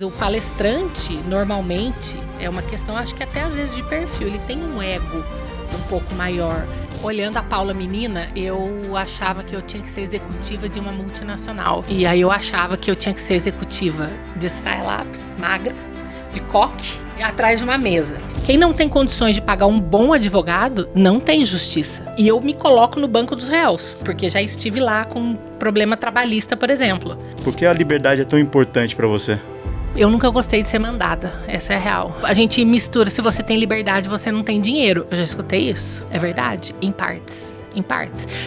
O palestrante, normalmente, é uma questão, acho que até às vezes de perfil, ele tem um ego um pouco maior. Olhando a Paula menina, eu achava que eu tinha que ser executiva de uma multinacional. E aí eu achava que eu tinha que ser executiva de saia lápis, magra, de coque, e atrás de uma mesa. Quem não tem condições de pagar um bom advogado, não tem justiça. E eu me coloco no banco dos réus, porque já estive lá com um problema trabalhista, por exemplo. Por que a liberdade é tão importante para você? Eu nunca gostei de ser mandada, essa é a real. A gente mistura, se você tem liberdade, você não tem dinheiro. Eu já escutei isso, é verdade? Em partes.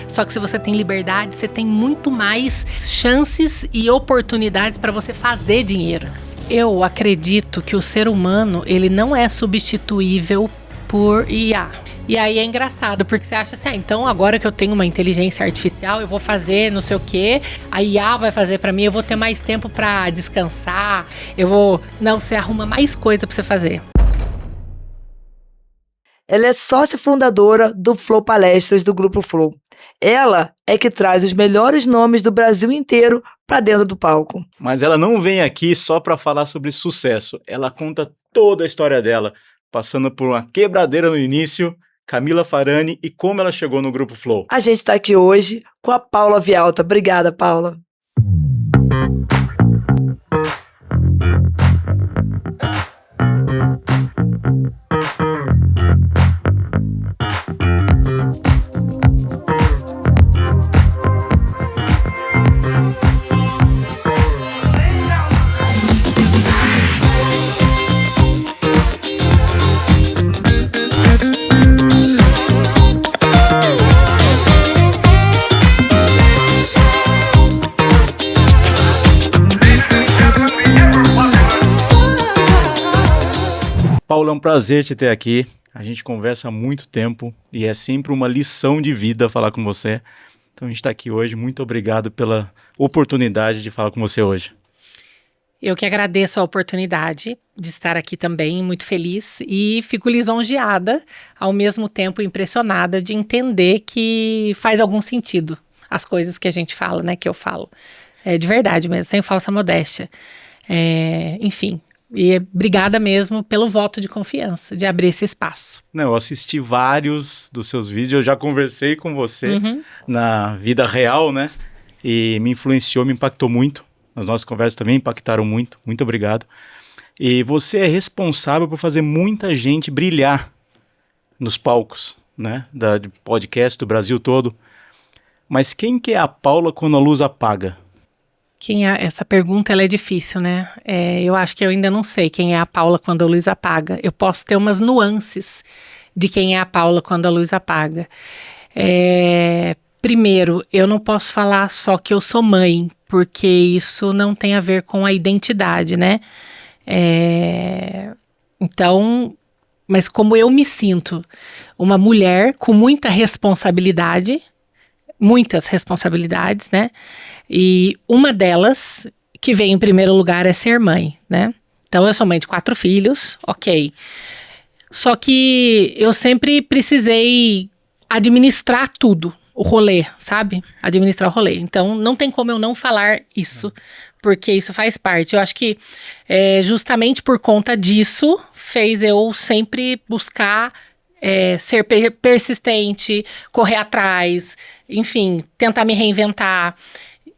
Só que se você tem liberdade, você tem muito mais chances e oportunidades para você fazer dinheiro. Eu acredito que o ser humano, ele não é substituível por IA. E aí é engraçado, porque você acha assim, então agora que eu tenho uma inteligência artificial, eu vou fazer não sei o quê, a IA vai fazer pra mim, eu vou ter mais tempo pra descansar, Não, você arruma mais coisa pra você fazer. Ela é sócia fundadora do Flow Palestras do Grupo Flow. Ela é que traz os melhores nomes do Brasil inteiro pra dentro do palco. Mas ela não vem aqui só para falar sobre sucesso, ela conta toda a história dela, passando por uma quebradeira no início, Camila Farani e como ela chegou no Grupo Flow. A gente está aqui hoje com a Paula Vialta. Obrigada, Paula. Paula, é um prazer te ter aqui. A gente conversa há muito tempo e é sempre uma lição de vida falar com você. Então a gente está aqui hoje. Muito obrigado pela oportunidade de falar com você hoje. Eu que agradeço a oportunidade de estar aqui também, muito feliz e fico lisonjeada, ao mesmo tempo impressionada de entender que faz algum sentido as coisas que a gente fala, né, que eu falo. É de verdade mesmo, sem falsa modéstia. Enfim. E obrigada mesmo pelo voto de confiança, de abrir esse espaço. Não, eu assisti vários dos seus vídeos, eu já conversei com você na vida real, né? E me influenciou, me impactou muito. As nossas conversas também impactaram muito. Muito obrigado. E você é responsável por fazer muita gente brilhar nos palcos, né? De podcast do Brasil todo. Mas quem que é a Paula quando a luz apaga? Essa pergunta ela é difícil, né? Eu acho que eu ainda não sei quem é a Paula quando a luz apaga. Eu posso ter umas nuances de quem é a Paula quando a luz apaga. Primeiro, eu não posso falar só que eu sou mãe, porque isso não tem a ver com a identidade, né? Então, mas como eu me sinto uma mulher com muita responsabilidade, muitas responsabilidades, né? E uma delas, que vem em primeiro lugar, é ser mãe, né? Então, eu sou mãe de 4 filhos, ok. Só que eu sempre precisei administrar tudo, o rolê, sabe? Administrar o rolê. Então, não tem como eu não falar isso, porque isso faz parte. Eu acho que justamente por conta disso, fez eu sempre buscar ser persistente, correr atrás, enfim, tentar me reinventar,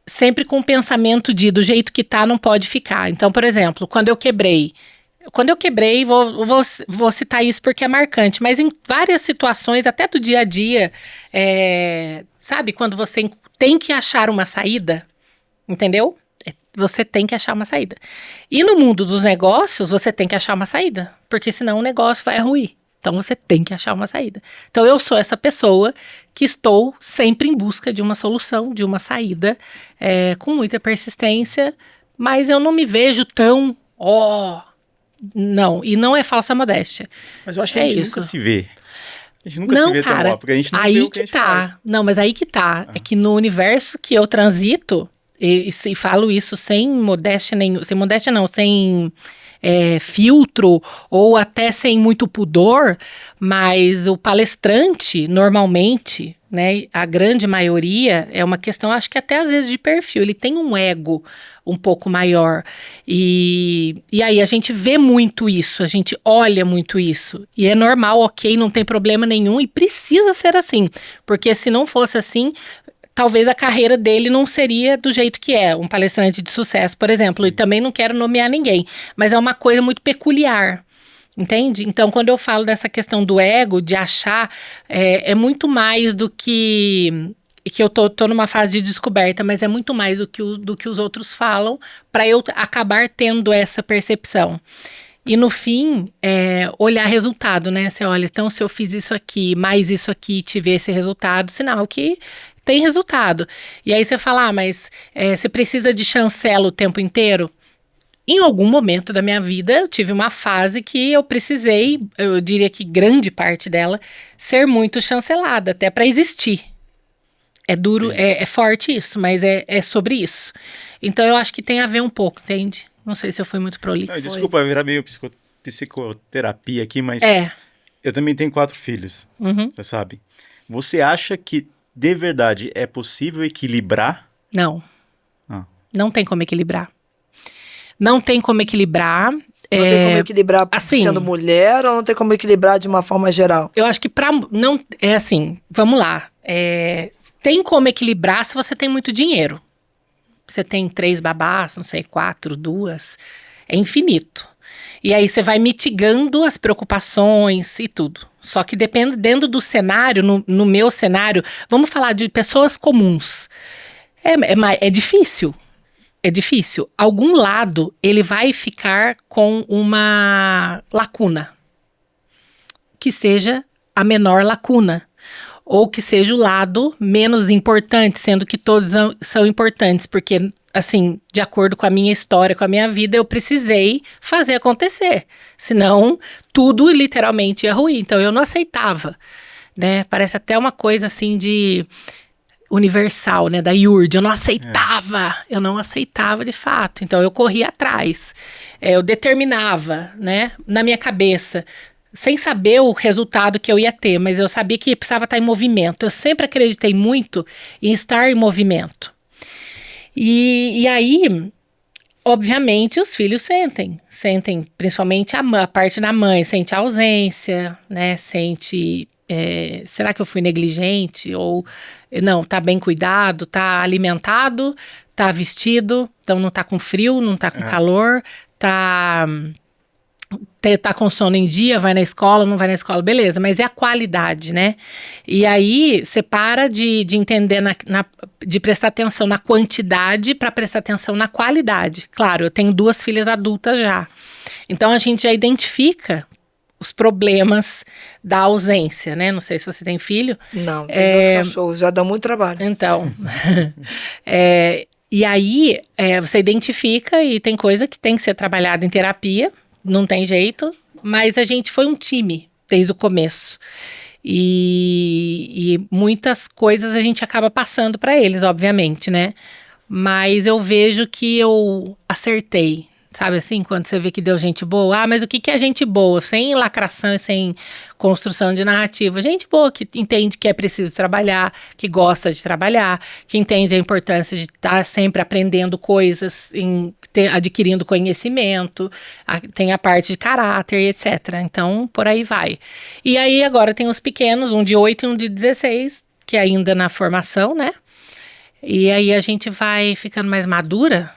sempre com o pensamento do jeito que tá, não pode ficar. Então, por exemplo, quando eu quebrei, vou citar isso porque é marcante, mas em várias situações, até do dia a dia, sabe, quando você tem que achar uma saída, entendeu? Você tem que achar uma saída. E no mundo dos negócios, você tem que achar uma saída, porque senão o negócio vai ruir. Então, você tem que achar uma saída. Então, eu sou essa pessoa que estou sempre em busca de uma solução, de uma saída, com muita persistência, mas eu não me vejo tão, não, e não é falsa modéstia. Mas eu acho que a gente nunca se vê. A gente nunca se vê cara, tão porque a gente não aí vê o que a gente faz. Não, mas aí que tá. É que no universo que eu transito, e falo isso sem modéstia nenhuma, sem filtro ou até sem muito pudor, mas o palestrante, normalmente, né? A grande maioria é uma questão, acho que até às vezes de perfil. Ele tem um ego um pouco maior. E aí a gente vê muito isso, a gente olha muito isso. E é normal, ok, não tem problema nenhum e precisa ser assim. Porque se não fosse assim, talvez a carreira dele não seria do jeito que é. Um palestrante de sucesso, por exemplo. E também não quero nomear ninguém. Mas é uma coisa muito peculiar. Entende? Então, quando eu falo dessa questão do ego, de achar, é muito mais do que eu tô numa fase de descoberta, mas é muito mais do que os outros falam para eu acabar tendo essa percepção. E no fim, olhar resultado, né? Você olha, então se eu fiz isso aqui, mais isso aqui, tive esse resultado, sinal que tem resultado. E aí você fala, mas você precisa de chancela o tempo inteiro? Em algum momento da minha vida, eu tive uma fase que eu precisei, eu diria que grande parte dela, ser muito chancelada, até para existir. É duro, é forte isso, mas é sobre isso. Então eu acho que tem a ver um pouco, entende? Não sei se eu fui muito prolixo. Não, desculpa, virar meio psicoterapia aqui, mas eu também tenho 4 filhos, você sabe. Você acha que, de verdade, é possível equilibrar? Não. Não tem como equilibrar. Não tem como equilibrar. Não tem como equilibrar assim, sendo mulher ou não tem como equilibrar de uma forma geral? Eu acho que é assim, vamos lá. Tem como equilibrar se você tem muito dinheiro. Você tem 3 babás, não sei, 4, 2, é infinito. E aí você vai mitigando as preocupações e tudo. Só que dependendo do cenário, no meu cenário, vamos falar de pessoas comuns. É difícil. É difícil. Algum lado, ele vai ficar com uma lacuna. Que seja a menor lacuna. Ou que seja o lado menos importante, sendo que todos são importantes. Porque, assim, de acordo com a minha história, com a minha vida, eu precisei fazer acontecer. Senão, tudo literalmente ia ruir. Então, eu não aceitava, né? Parece até uma coisa, assim, de universal, né, da IURD, eu não aceitava de fato, então eu corria atrás, eu determinava, né, na minha cabeça, sem saber o resultado que eu ia ter, mas eu sabia que precisava estar em movimento, eu sempre acreditei muito em estar em movimento, e aí, obviamente, os filhos sentem principalmente a parte da mãe, sente a ausência, né, sente... será que eu fui negligente? Ou não, tá bem cuidado, tá alimentado, tá vestido, então não tá com frio, não tá com calor, tá com sono em dia, vai na escola, não vai na escola, beleza, mas é a qualidade, né? E aí você para de entender, de prestar atenção na quantidade para prestar atenção na qualidade. Claro, eu tenho 2 filhas adultas já, então a gente já identifica os problemas da ausência, né? Não sei se você tem filho. Não, tem 2 cachorros, já dá muito trabalho. Então, e aí você identifica e tem coisa que tem que ser trabalhada em terapia, não tem jeito, mas a gente foi um time desde o começo. E muitas coisas a gente acaba passando para eles, obviamente, né? Mas eu vejo que eu acertei. Sabe assim, quando você vê que deu gente boa, mas o que é gente boa? Sem lacração e sem construção de narrativa. Gente boa que entende que é preciso trabalhar, que gosta de trabalhar, que entende a importância de estar sempre aprendendo coisas, adquirindo conhecimento, tem a parte de caráter, etc. Então, por aí vai. E aí agora tem os pequenos, um de 8 e um de 16, que ainda na formação, né? E aí a gente vai ficando mais madura,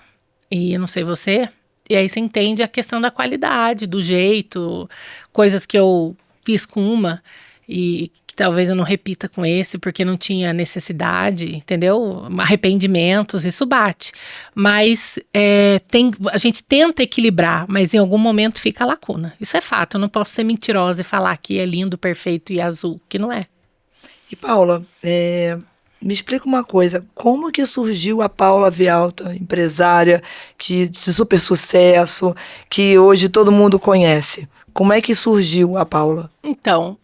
e eu não sei você... E aí você entende a questão da qualidade, do jeito, coisas que eu fiz com uma e que talvez eu não repita com esse porque não tinha necessidade, entendeu? Arrependimentos, isso bate. Mas a gente tenta equilibrar, mas em algum momento fica a lacuna. Isso é fato, eu não posso ser mentirosa e falar que é lindo, perfeito e azul, que não é. E Paula, me explica uma coisa, como que surgiu a Paula Vialta, empresária, de super sucesso, que hoje todo mundo conhece? Como é que surgiu a Paula? Então,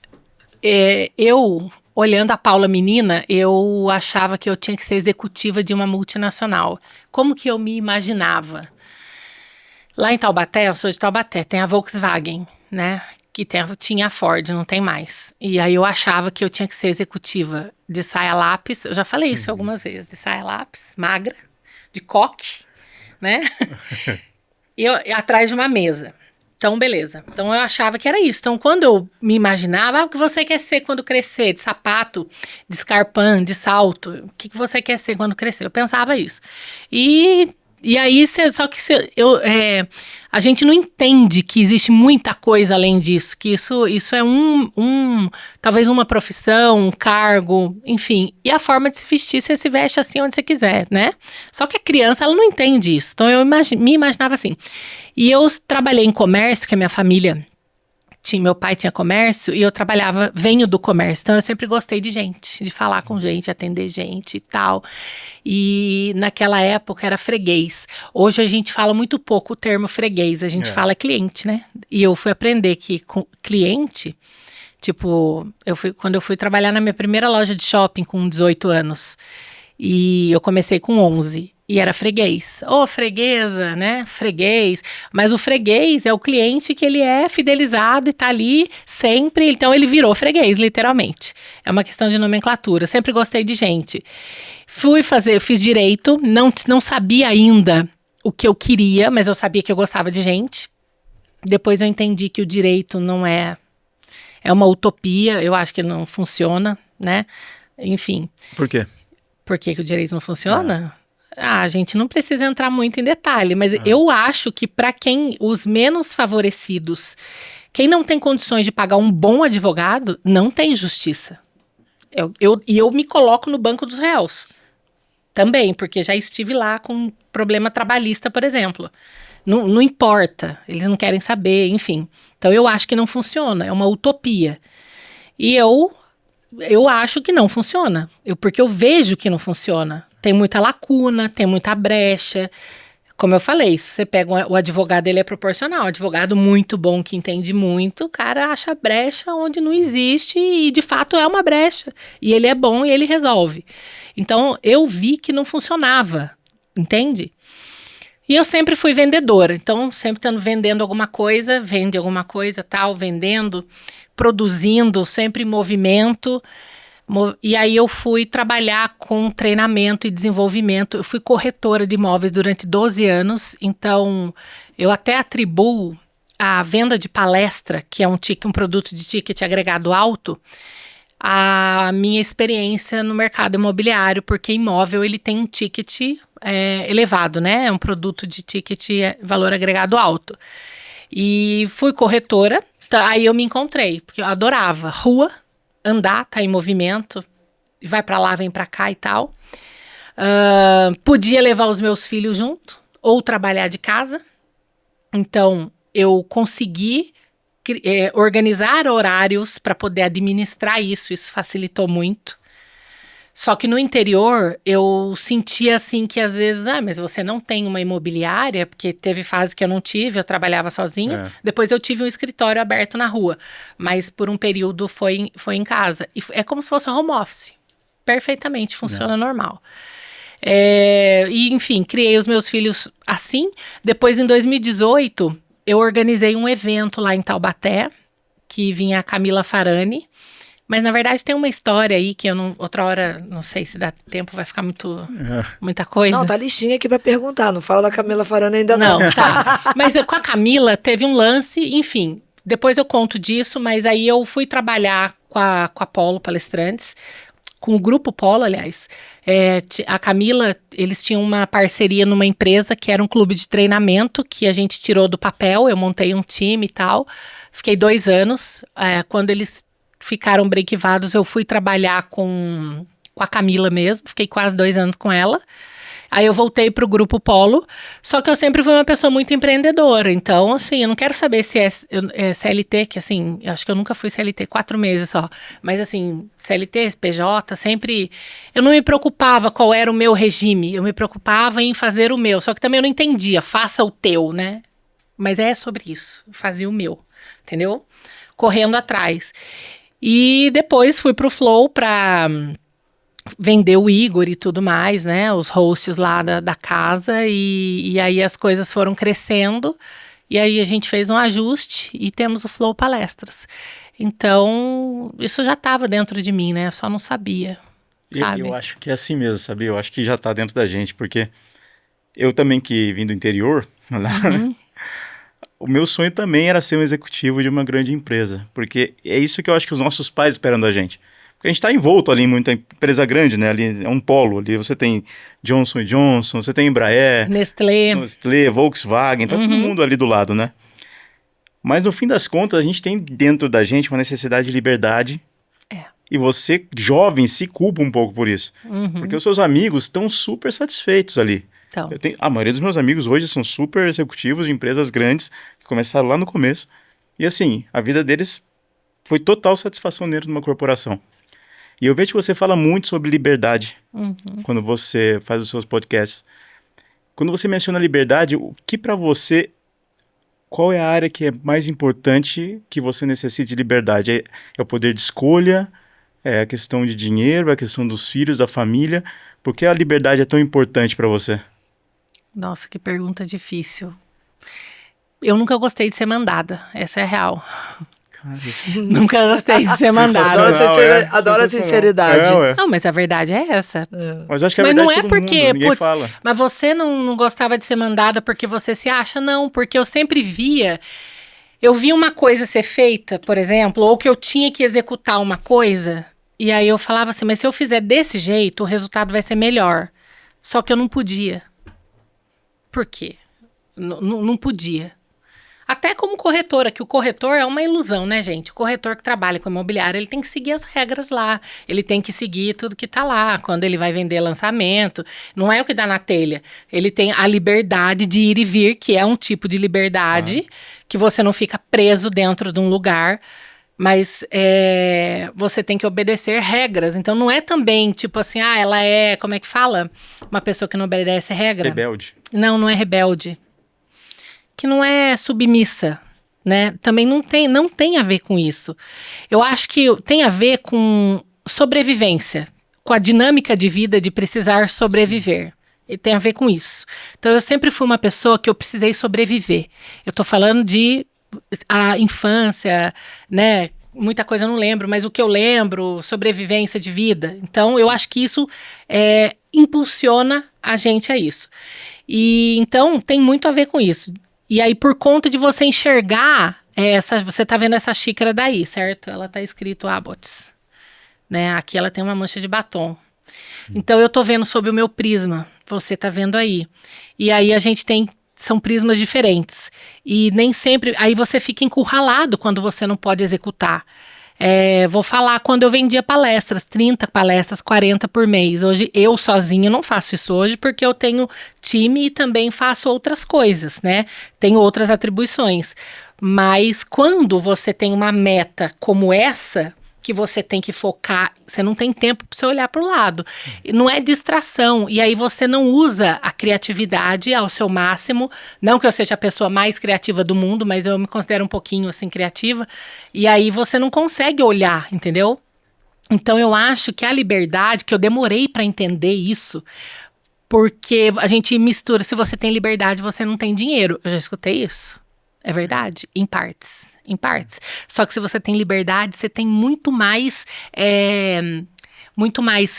eu, olhando a Paula menina, eu achava que eu tinha que ser executiva de uma multinacional. Como que eu me imaginava? Lá em Taubaté, eu sou de Taubaté, tem a Volkswagen, né? que tinha a Ford, não tem mais. E aí eu achava que eu tinha que ser executiva de saia lápis, eu já falei isso algumas vezes, de saia lápis, magra, de coque, né? E atrás de uma mesa. Então, beleza. Então, eu achava que era isso. Então, quando eu me imaginava, o que você quer ser quando crescer? De sapato, de escarpão, de salto? O que você quer ser quando crescer? Eu pensava isso. E aí, a gente não entende que existe muita coisa além disso, que isso é talvez uma profissão, um cargo, enfim. E a forma de se vestir, você se veste assim onde você quiser, né? Só que a criança, ela não entende isso. Então, eu me imaginava assim. E eu trabalhei em comércio, que a minha família... Meu pai tinha comércio e eu venho do comércio, então eu sempre gostei de gente, de falar com gente, atender gente e tal. E naquela época era freguês. Hoje a gente fala muito pouco o termo freguês, a gente fala cliente, né? E eu fui aprender que com cliente, tipo, quando eu fui trabalhar na minha primeira loja de shopping com 18 anos, e eu comecei com 11. E era freguês. Freguesa, né? Freguês. Mas o freguês é o cliente que ele é fidelizado e tá ali sempre. Então, ele virou freguês, literalmente. É uma questão de nomenclatura. Sempre gostei de gente. Fiz direito. Não sabia ainda o que eu queria, mas eu sabia que eu gostava de gente. Depois eu entendi que o direito não é uma utopia. Eu acho que não funciona, né? Enfim. Por quê? Por que o direito não funciona? A gente não precisa entrar muito em detalhe, mas eu acho que para os menos favorecidos, quem não tem condições de pagar um bom advogado, não tem justiça. Eu me coloco no banco dos réus também, porque já estive lá com problema trabalhista, por exemplo. Não importa, eles não querem saber, enfim. Então eu acho que não funciona, é uma utopia. E eu acho que não funciona, porque eu vejo que não funciona. Tem muita lacuna, tem muita brecha. Como eu falei, se você pega o advogado, ele é proporcional. Um advogado muito bom, que entende muito, o cara acha brecha onde não existe e, de fato, é uma brecha. E ele é bom e ele resolve. Então, eu vi que não funcionava, entende? E eu sempre fui vendedora. Então, sempre estando vendendo alguma coisa, vende alguma coisa, tal, vendendo, produzindo, sempre em movimento. E aí eu fui trabalhar com treinamento e desenvolvimento. Eu fui corretora de imóveis durante 12 anos, então eu até atribuo a venda de palestra, que é um produto de ticket agregado alto, a minha experiência no mercado imobiliário, porque imóvel ele tem um ticket elevado, né? É um produto de ticket valor agregado alto. E fui corretora, aí eu me encontrei, porque eu adorava rua, andar, tá em movimento, vai pra lá, vem pra cá e tal. Podia levar os meus filhos junto, ou trabalhar de casa. Então, eu consegui organizar horários para poder administrar isso facilitou muito. Só que no interior, eu sentia assim que às vezes, mas você não tem uma imobiliária, porque teve fase que eu não tive, eu trabalhava sozinha. Depois eu tive um escritório aberto na rua, mas por um período foi em casa. E é como se fosse home office, perfeitamente, funciona normal. E enfim, criei os meus filhos assim. Depois em 2018, eu organizei um evento lá em Taubaté, que vinha a Camila Farani. Mas, na verdade, tem uma história aí que eu não... Outra hora, não sei se dá tempo, vai ficar muita coisa. Não, tá listinha aqui pra perguntar. Não fala da Camila Farana ainda não. Não, tá. Mas com a Camila teve um lance, enfim. Depois eu conto disso, mas aí eu fui trabalhar com a Polo Palestrantes, com o Grupo Polo, aliás. A Camila, eles tinham uma parceria numa empresa que era um clube de treinamento que a gente tirou do papel. Eu montei um time e tal. Fiquei 2 anos. Quando eles ficaram brequivados, eu fui trabalhar com a Camila mesmo, fiquei quase 2 anos com ela. Aí eu voltei pro Grupo Polo, só que eu sempre fui uma pessoa muito empreendedora, então assim, eu não quero saber se é CLT, que assim, eu acho que eu nunca fui CLT, 4 meses só, mas assim, CLT, PJ, sempre, eu não me preocupava qual era o meu regime, eu me preocupava em fazer o meu, só que também eu não entendia, faça o teu, né? Mas é sobre isso, fazia o meu, entendeu? Correndo atrás. E depois fui pro Flow pra vender o Igor e tudo mais, né? Os hosts lá da casa. E aí as coisas foram crescendo. E aí a gente fez um ajuste e temos o Flow Palestras. Então, isso já estava dentro de mim, né? Eu só não sabia, sabe? Eu acho que é assim mesmo, sabia? Eu acho que já tá dentro da gente, porque eu também que vim do interior, lá, o meu sonho também era ser um executivo de uma grande empresa, porque é isso que eu acho que os nossos pais esperam da gente. Porque a gente está envolto ali em muita empresa grande, né? Ali é um polo, ali você tem Johnson & Johnson, você tem Embraer, Nestlé, Volkswagen, tá todo mundo ali do lado, né? Mas no fim das contas, a gente tem dentro da gente uma necessidade de liberdade. E você, jovem, se culpa um pouco por isso. Porque os seus amigos estão super satisfeitos ali. Então. A maioria dos meus amigos hoje são super executivos de empresas grandes que começaram lá no começo. E assim, a vida deles foi total satisfação dentro de uma corporação. E eu vejo que você fala muito sobre liberdade quando você faz os seus podcasts. Quando você menciona liberdade, o que para você... Qual é a área que é mais importante que você necessite de liberdade? É o poder de escolha? É a questão de dinheiro? É a questão dos filhos, da família? Por que a liberdade é tão importante para você? Nossa, que pergunta difícil. Eu nunca gostei de ser mandada, essa é a real. Cara, Nunca gostei de ser mandada. Adoro a sinceridade. Não, mas a verdade é essa. Mas acho que a verdade não é porque, ninguém fala. Mas você não gostava de ser mandada porque você se acha? Não, porque eu sempre via... Eu via uma coisa ser feita, por exemplo, ou que eu tinha que executar uma coisa, e aí eu falava assim, mas se eu fizer desse jeito, o resultado vai ser melhor. Só que eu não podia. Por quê? Não podia. Até como corretora, que o corretor é uma ilusão, né, gente? O corretor que trabalha com imobiliário, ele tem que seguir as regras lá. Ele tem que seguir tudo que tá lá. Quando ele vai vender lançamento, não é o que dá na telha. Ele tem a liberdade de ir e vir, que é um tipo de liberdade, que você não fica preso dentro de um lugar, mas você tem que obedecer regras. Então não é também tipo assim, ela é, como é que fala? Uma pessoa que não obedece regra. Rebelde. Não é rebelde. Que não é submissa, né? Também não tem a ver com isso. Eu acho que tem a ver com sobrevivência, com a dinâmica de vida de precisar sobreviver. E tem a ver com isso. Então, eu sempre fui uma pessoa que eu precisei sobreviver. Eu tô falando de a infância, né? Muita coisa eu não lembro, mas o que eu lembro, sobrevivência de vida. Então, eu acho que isso impulsiona a gente a isso. E então, tem muito a ver com isso. E aí, por conta de você enxergar, você tá vendo essa xícara daí, certo? Ela tá escrito Abbott's, né? Aqui ela tem uma mancha de batom. Então, eu tô vendo sob o meu prisma, você tá vendo aí. E aí, a gente são prismas diferentes. E nem sempre, aí você fica encurralado quando você não pode executar. Vou falar quando eu vendia palestras, 30 palestras, 40 por mês. Hoje eu sozinha não faço isso hoje porque eu tenho time e também faço outras coisas, né? Tenho outras atribuições. Mas quando você tem uma meta como essa, que você tem que focar, você não tem tempo para você olhar para o lado. Não é distração. E aí você não usa a criatividade ao seu máximo. Não que eu seja a pessoa mais criativa do mundo, mas eu me considero um pouquinho assim criativa. E aí você não consegue olhar, entendeu? Então eu acho que a liberdade, que eu demorei para entender isso, porque a gente mistura, se você tem liberdade, você não tem dinheiro. Eu já escutei isso. É verdade? Em partes. Só que se você tem liberdade, você tem muito mais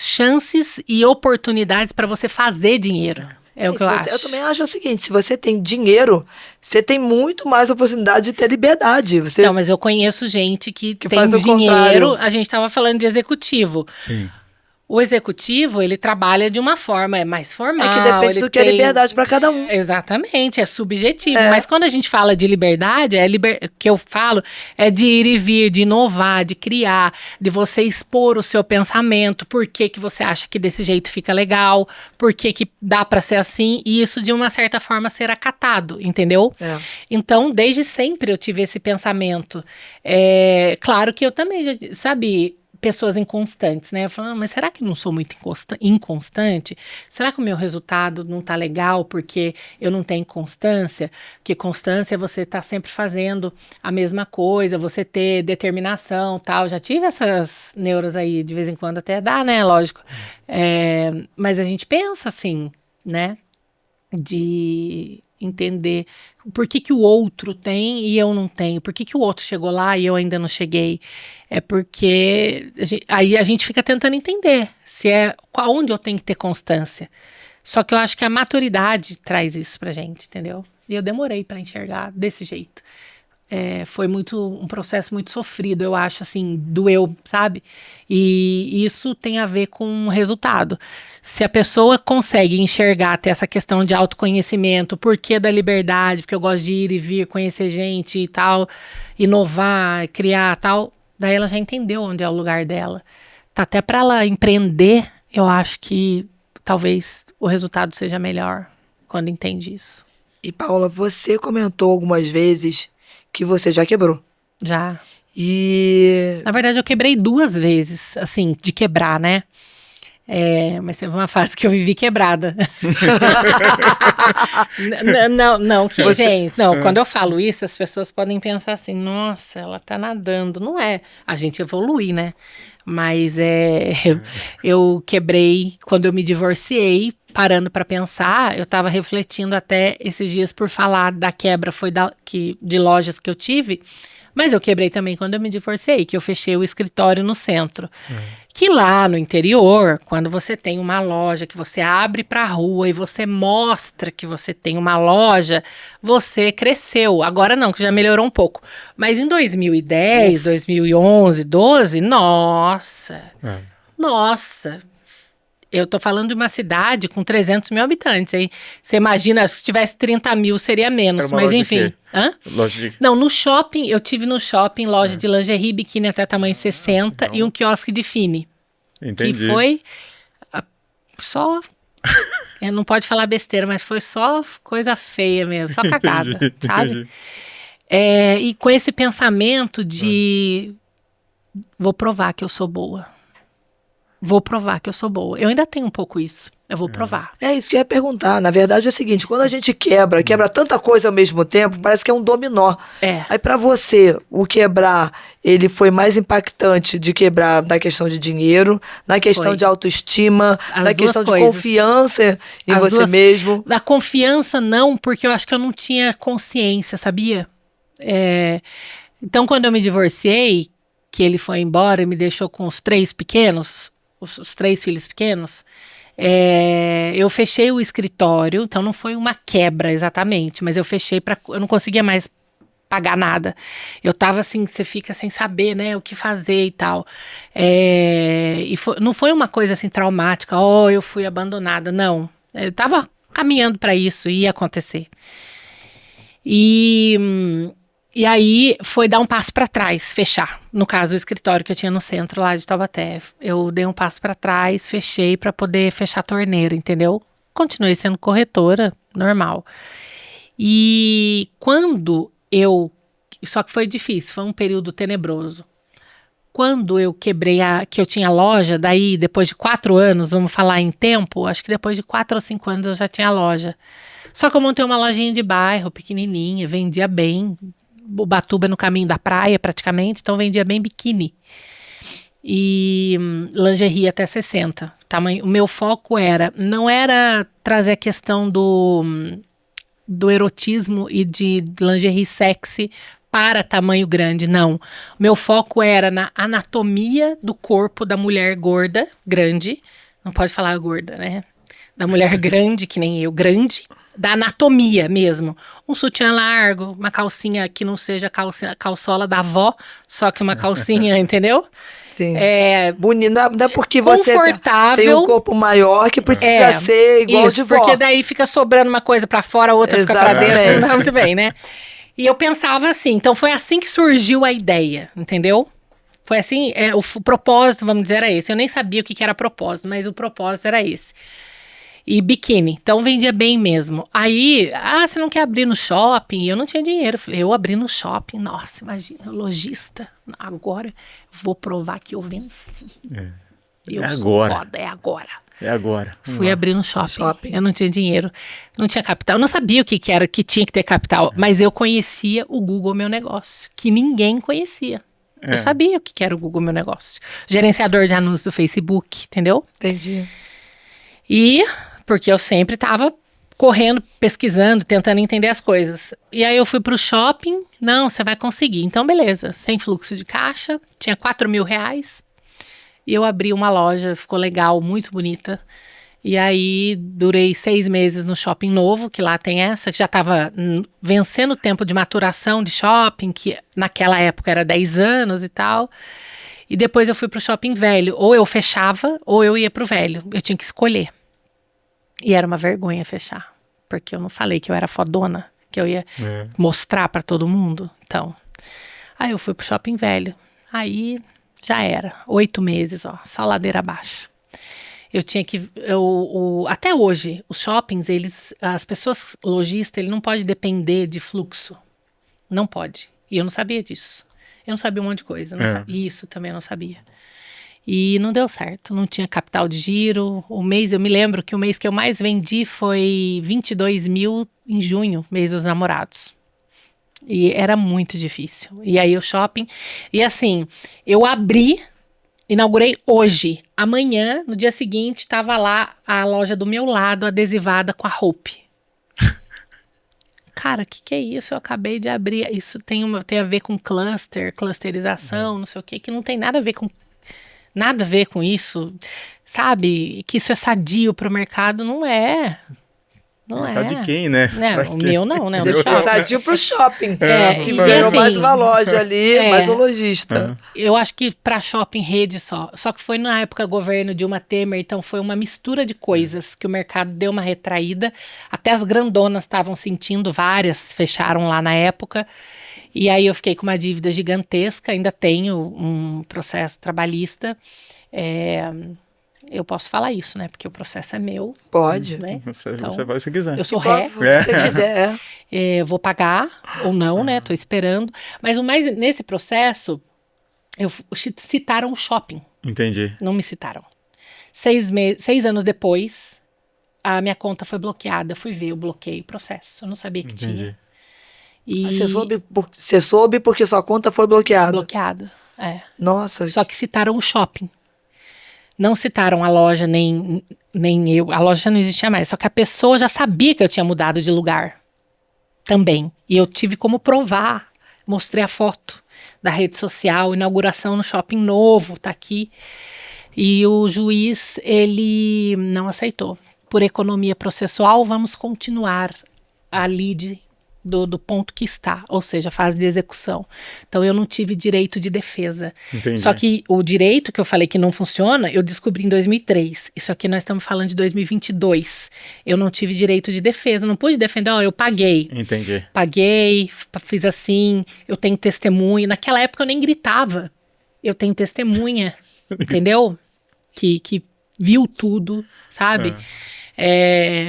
chances e oportunidades para você fazer dinheiro. É o que eu acho. Eu também acho o seguinte, se você tem dinheiro, você tem muito mais oportunidade de ter liberdade. Não, mas eu conheço gente que tem faz o dinheiro. contrário. A gente estava falando de executivo. Sim. O executivo, ele trabalha de uma forma mais formal. Que depende do que é liberdade para cada um. Exatamente, é subjetivo. Mas quando a gente fala de liberdade, que eu falo é de ir e vir, de inovar, de criar, de você expor o seu pensamento, por que você acha que desse jeito fica legal, por que dá para ser assim, e isso de uma certa forma ser acatado, entendeu? Então, desde sempre eu tive esse pensamento. Claro que eu também, sabe... pessoas inconstantes, né? Eu falo, mas será que não sou muito inconstante? Será que o meu resultado não tá legal porque eu não tenho constância? Porque constância é você tá sempre fazendo a mesma coisa, você ter determinação, tal. Já tive essas neuras aí, de vez em quando até dá, né? Lógico. Mas a gente pensa assim, né? entender por que o outro tem e eu não tenho, por que o outro chegou lá e eu ainda não cheguei. É porque aí a gente fica tentando entender se onde eu tenho que ter constância. Só que eu acho que a maturidade traz isso pra gente, entendeu? E eu demorei pra enxergar desse jeito. Foi um processo muito sofrido, eu acho, assim, doeu, sabe? E isso tem a ver com o resultado. Se a pessoa consegue enxergar, ter essa questão de autoconhecimento, porquê da liberdade, porque eu gosto de ir e vir, conhecer gente e tal, inovar, criar tal, daí ela já entendeu onde é o lugar dela. Tá, até para ela empreender, eu acho que talvez o resultado seja melhor quando entende isso. E Paula, você comentou algumas vezes que você já quebrou. Já. E... Na verdade, eu quebrei 2 vezes, assim, de quebrar, né? Mas teve uma fase que eu vivi quebrada. Quando eu falo isso, as pessoas podem pensar assim, nossa, ela tá nadando. Não é, a gente evolui, né? Mas eu quebrei quando eu me divorciei, parando para pensar, eu estava refletindo até esses dias por falar da quebra, de lojas que eu tive, mas eu quebrei também quando eu me divorciei, que eu fechei o escritório no centro. Que lá no interior, quando você tem uma loja que você abre para a rua e você mostra que você tem uma loja, você cresceu. Agora não, que já melhorou um pouco. Mas em 2010, 2011, 12, nossa, eu tô falando de uma cidade com 300 mil habitantes, hein? Você imagina, se tivesse 30 mil seria menos, mas enfim. Loja de... Não, no shopping, eu tive no shopping loja de lingerie, biquíni até tamanho 60 e um quiosque de fine. Entendi. Que foi só... não pode falar besteira, mas foi só coisa feia mesmo, só cagada, sabe? E com esse pensamento de... Vou provar que eu sou boa. Vou provar que eu sou boa. Eu ainda tenho um pouco isso. Eu vou provar. É isso que eu ia perguntar. Na verdade é o seguinte, quando a gente quebra tanta coisa ao mesmo tempo, parece que é um dominó. Aí pra você, o quebrar, ele foi mais impactante de quebrar na questão de dinheiro, na questão de autoestima, na questão de confiança em você mesmo? Da confiança não, porque eu acho que eu não tinha consciência, sabia? Então quando eu me divorciei, que ele foi embora e me deixou com os 3 pequenos, os 3 filhos pequenos, eu fechei o escritório, então não foi uma quebra exatamente, mas eu fechei eu não conseguia mais pagar nada. Eu tava assim, você fica sem saber, né, o que fazer e tal. Não foi uma coisa assim traumática, eu fui abandonada, não. Eu tava caminhando para isso, ia acontecer. E aí foi dar um passo para trás, fechar. No caso, o escritório que eu tinha no centro lá de Taubaté. Eu dei um passo para trás, fechei para poder fechar a torneira, entendeu? Continuei sendo corretora, normal. E quando só que foi difícil, foi um período tenebroso. Quando eu quebrei que eu tinha loja, daí depois de 4 anos, vamos falar em tempo, acho que depois de 4 ou 5 anos eu já tinha loja. Só que eu montei uma lojinha de bairro, pequenininha, vendia bem. Ubatuba no caminho da praia praticamente, então vendia bem biquíni e lingerie até 60. O meu foco não era trazer a questão do erotismo e de lingerie sexy para tamanho grande, não. O meu foco era na anatomia do corpo da mulher gorda, grande, não pode falar gorda, né? Da mulher grande, que nem eu, grande, da anatomia mesmo. Um sutiã largo, uma calcinha que não seja calçola da avó, só que uma calcinha, entendeu? Sim. Bonito, não é porque você tem um corpo maior que precisa ser igual de vó. Porque daí fica sobrando uma coisa pra fora, a outra fica pra dentro, não é muito bem, né? E eu pensava assim, então foi assim que surgiu a ideia, entendeu? Foi assim, o propósito, vamos dizer, era esse. Eu nem sabia o que era propósito, mas o propósito era esse. E biquíni, então vendia bem mesmo. Aí, você não quer abrir no shopping? Eu não tinha dinheiro, eu abri no shopping, nossa, imagina, lojista, agora vou provar que eu venci. Eu sou foda, é agora. É agora. Fui abrir no shopping, eu não tinha dinheiro, não tinha capital, eu não sabia o que era que tinha que ter capital, mas eu conhecia o Google Meu Negócio, que ninguém conhecia. Eu sabia o que era o Google Meu Negócio. Gerenciador de anúncios do Facebook, entendeu? Entendi. E... porque eu sempre tava correndo, pesquisando, tentando entender as coisas. E aí eu fui pro shopping, não, você vai conseguir. Então, beleza, sem fluxo de caixa, tinha R$ 4.000. E eu abri uma loja, ficou legal, muito bonita. E aí, durei 6 meses no shopping novo, que lá tem essa, que já estava vencendo o tempo de maturação de shopping, que naquela época era 10 anos e tal. E depois eu fui pro shopping velho. Ou eu fechava, ou eu ia pro velho. Eu tinha que escolher. E era uma vergonha fechar, porque eu não falei que eu era fodona, que eu ia mostrar para todo mundo. Então, aí eu fui pro shopping velho. Aí já era, 8 meses, ó, só ladeira abaixo. Eu tinha que, até hoje, os shoppings, as pessoas lojistas, ele não pode depender de fluxo. Não pode. E eu não sabia disso. Eu não sabia um monte de coisa. Isso também eu não sabia. E não deu certo. Não tinha capital de giro. Eu me lembro que o mês que eu mais vendi foi 22 mil em junho, mês dos namorados. E era muito difícil. E aí o shopping... E assim, eu inaugurei hoje. Amanhã, no dia seguinte, estava lá a loja do meu lado, adesivada com a Hope. Cara, o que é isso? Eu acabei de abrir. Isso tem a ver com clusterização, não sei o quê, que não tem nada a ver com isso, sabe? Que isso é sadio para o mercado, não é. Não é. De quem, né? O meu não, né? O meu shopping. Sadio pro shopping. Que e ganhou assim, mais uma loja ali, mais um lojista. Eu acho que para shopping rede só. Só que foi na época governo Dilma Temer, então foi uma mistura de coisas que o mercado deu uma retraída. Até as grandonas estavam sentindo, várias fecharam lá na época. E aí eu fiquei com uma dívida gigantesca, ainda tenho um processo trabalhista. Eu posso falar isso, né? Porque o processo é meu. Pode. Né? Você vai se quiser. Eu sou ré. Se você quiser. Vou pagar ou não, né? Tô esperando. Mas nesse processo, citaram o shopping. Entendi. Não me citaram. 6 anos depois, a minha conta foi bloqueada. Fui ver o bloqueio, o processo. Eu não sabia que tinha. E... Você soube porque sua conta foi bloqueada? Bloqueada, Nossa. Só que citaram o shopping. Não citaram a loja, nem eu. A loja já não existia mais. Só que a pessoa já sabia que eu tinha mudado de lugar. Também. E eu tive como provar. Mostrei a foto da rede social, inauguração no shopping novo, tá aqui. E o juiz, ele não aceitou. Por economia processual, vamos continuar a lide do ponto que está, ou seja, a fase de execução. Então eu não tive direito de defesa. Entendi. Só que o direito que eu falei que não funciona, eu descobri em 2003. Isso aqui nós estamos falando de 2022. Eu não tive direito de defesa, não pude defender, eu paguei. Entendi. Paguei, fiz assim, eu tenho testemunha. Naquela época eu nem gritava. Eu tenho testemunha, entendeu? Que viu tudo, sabe?